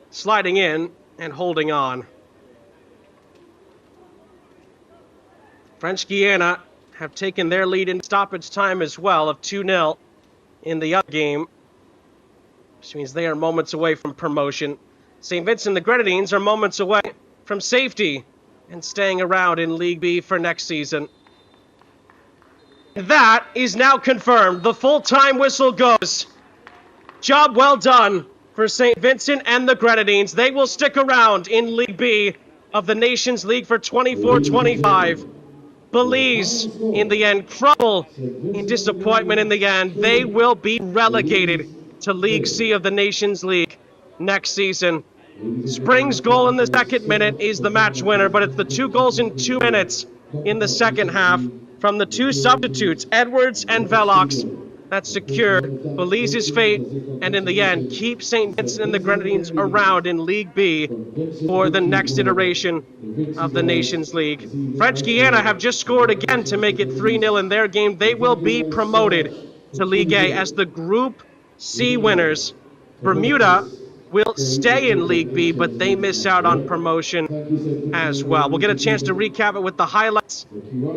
sliding in and holding on. French Guiana have taken their lead in stoppage time as well of 2-0 in the other game, which means they are moments away from promotion. St. Vincent the Grenadines are moments away from safety and staying around in League B for next season. That is now confirmed. The full-time whistle goes. Job well done for St. Vincent and the Grenadines. They will stick around in League B of the Nations League for 24-25. Belize, in the end, crumble in disappointment in the end. They will be relegated to League C of the Nations League next season. Spring's goal in the second minute is the match winner, but it's the 2 goals in 2 minutes in the second half from the 2 substitutes, Edwards and Velox, that secured Belize's fate and in the end keep St. Vincent and the Grenadines around in League B for the next iteration of the Nations League. French Guiana have just scored again to make it 3-0 in their game. They will be promoted to League A as the Group C winners. Bermuda will stay in League B, but they miss out on promotion as well. We'll get a chance to recap it with the highlights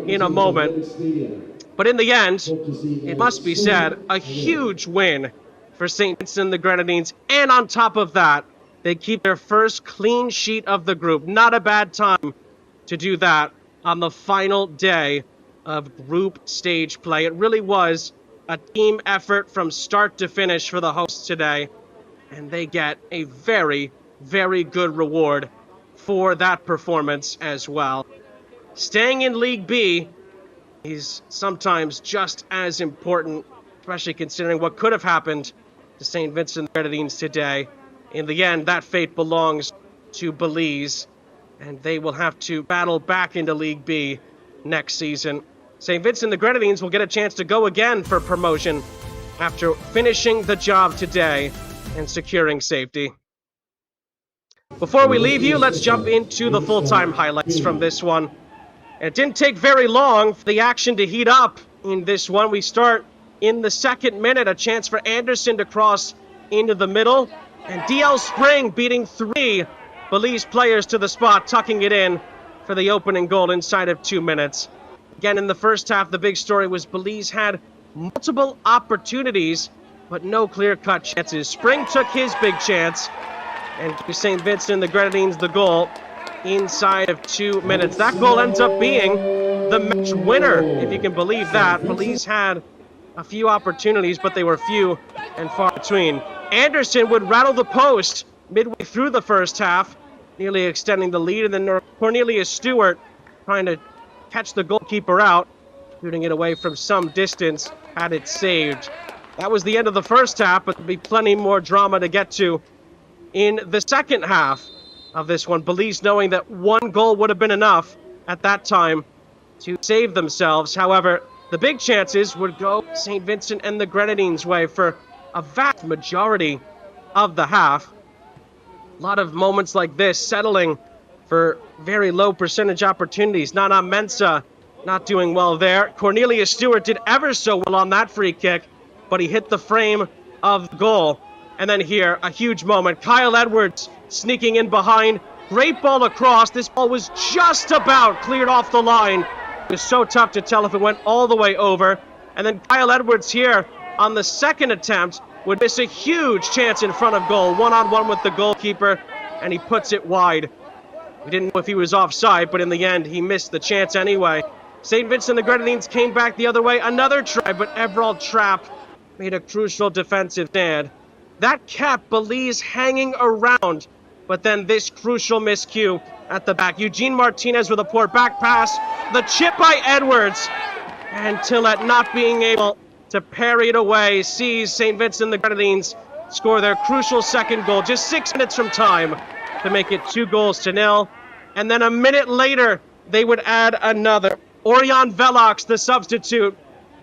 in a moment. But in the end, it must be said, a huge win for St. Vincent and the Grenadines. And on top of that, they keep their first clean sheet of the group. Not a bad time to do that on the final day of group stage play. It really was a team effort from start to finish for the hosts today. And they get a very, very good reward for that performance as well. Staying in League B is sometimes just as important, especially considering what could have happened to St. Vincent and the Grenadines today. In the end, that fate belongs to Belize, and they will have to battle back into League B next season. St. Vincent and the Grenadines will get a chance to go again for promotion after finishing the job today and securing safety. Before we leave you, let's jump into the full-time highlights from this one. It didn't take very long for the action to heat up in this one. We start in the second minute, a chance for Anderson to cross into the middle, and DL Spring beating 3 Belize players to the spot, tucking it in for the opening goal inside of 2 minutes. Again, in the first half, the big story was Belize had multiple opportunities, but no clear-cut chances. Spring took his big chance, and St. Vincent and the Grenadines the goal inside of 2 minutes. That goal ends up being the match winner, if you can believe that. Belize had a few opportunities, but they were few and far between. Anderson would rattle the post midway through the first half, nearly extending the lead, and then Cornelius Stewart trying to catch the goalkeeper out, shooting it away from some distance, had it saved. That was the end of the first half, but there'll be plenty more drama to get to in the second half of this one. Belize knowing that 1 goal would have been enough at that time to save themselves. However, the big chances would go St. Vincent and the Grenadines' way for a vast majority of the half. A lot of moments like this settling for very low percentage opportunities. Nana Mensah not doing well there. Cornelius Stewart did ever so well on that free kick, but he hit the frame of the goal. And then here, a huge moment. Kyle Edwards sneaking in behind. Great ball across. This ball was just about cleared off the line. It was so tough to tell if it went all the way over. And then Kyle Edwards here on the second attempt would miss a huge chance in front of goal. One-on-one with the goalkeeper, and he puts it wide. We didn't know if he was offside, but in the end, he missed the chance anyway. St. Vincent and the Grenadines came back the other way. Another try, but Everald Trapp made a crucial defensive stand. That kept Belize hanging around, but then this crucial miscue at the back. Eugene Martinez with a poor back pass. The chip by Edwards, and Tillett not being able to parry it away sees St. Vincent and the Grenadines score their crucial second goal just 6 minutes from time to make it 2-0. And then a minute later, they would add another. Orion Velox, the substitute,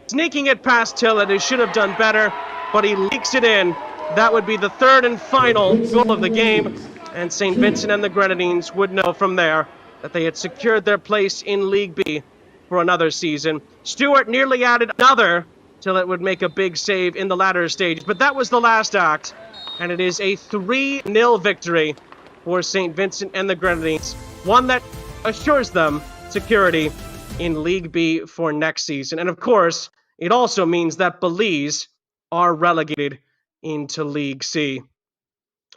sneaking it past Tillett, who should have done better, but he leaks it in. That would be the third and final goal of the game, and St. Vincent and the Grenadines would know from there that they had secured their place in League B for another season. Stewart nearly added another. Tillett would make a big save in the latter stage, but that was the last act, and it is a 3-0 victory for St. Vincent and the Grenadines, one that assures them security in League B for next season. And of course, it also means that Belize are relegated into League C.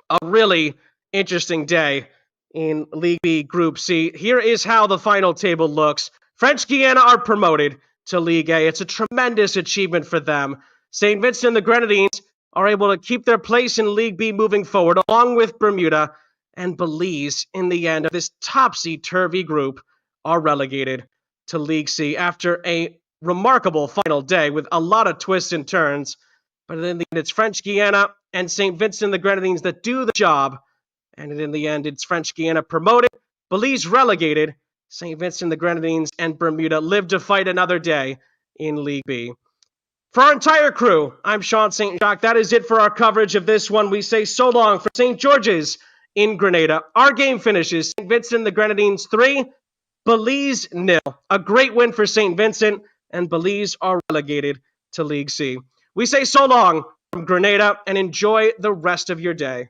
A really interesting day in League B Group C. Here is how the final table looks. French Guiana are promoted to League A. It's a tremendous achievement for them. St. Vincent and the Grenadines are able to keep their place in League B moving forward, along with Bermuda, and Belize, in the end of this topsy-turvy group, are relegated to League C after a remarkable final day with a lot of twists and turns. But in the end, it's French Guiana and St. Vincent and the Grenadines that do the job. And in the end, it's French Guiana promoted, Belize relegated, St. Vincent and the Grenadines and Bermuda live to fight another day in League B. For our entire crew, I'm Sean St. Jacques. That is it for our coverage of this one. We say so long for St. George's in Grenada. Our game finishes St. Vincent and the Grenadines 3, Belize 0. A great win for St. Vincent, and Belize are relegated to League C. We say so long from Grenada and enjoy the rest of your day.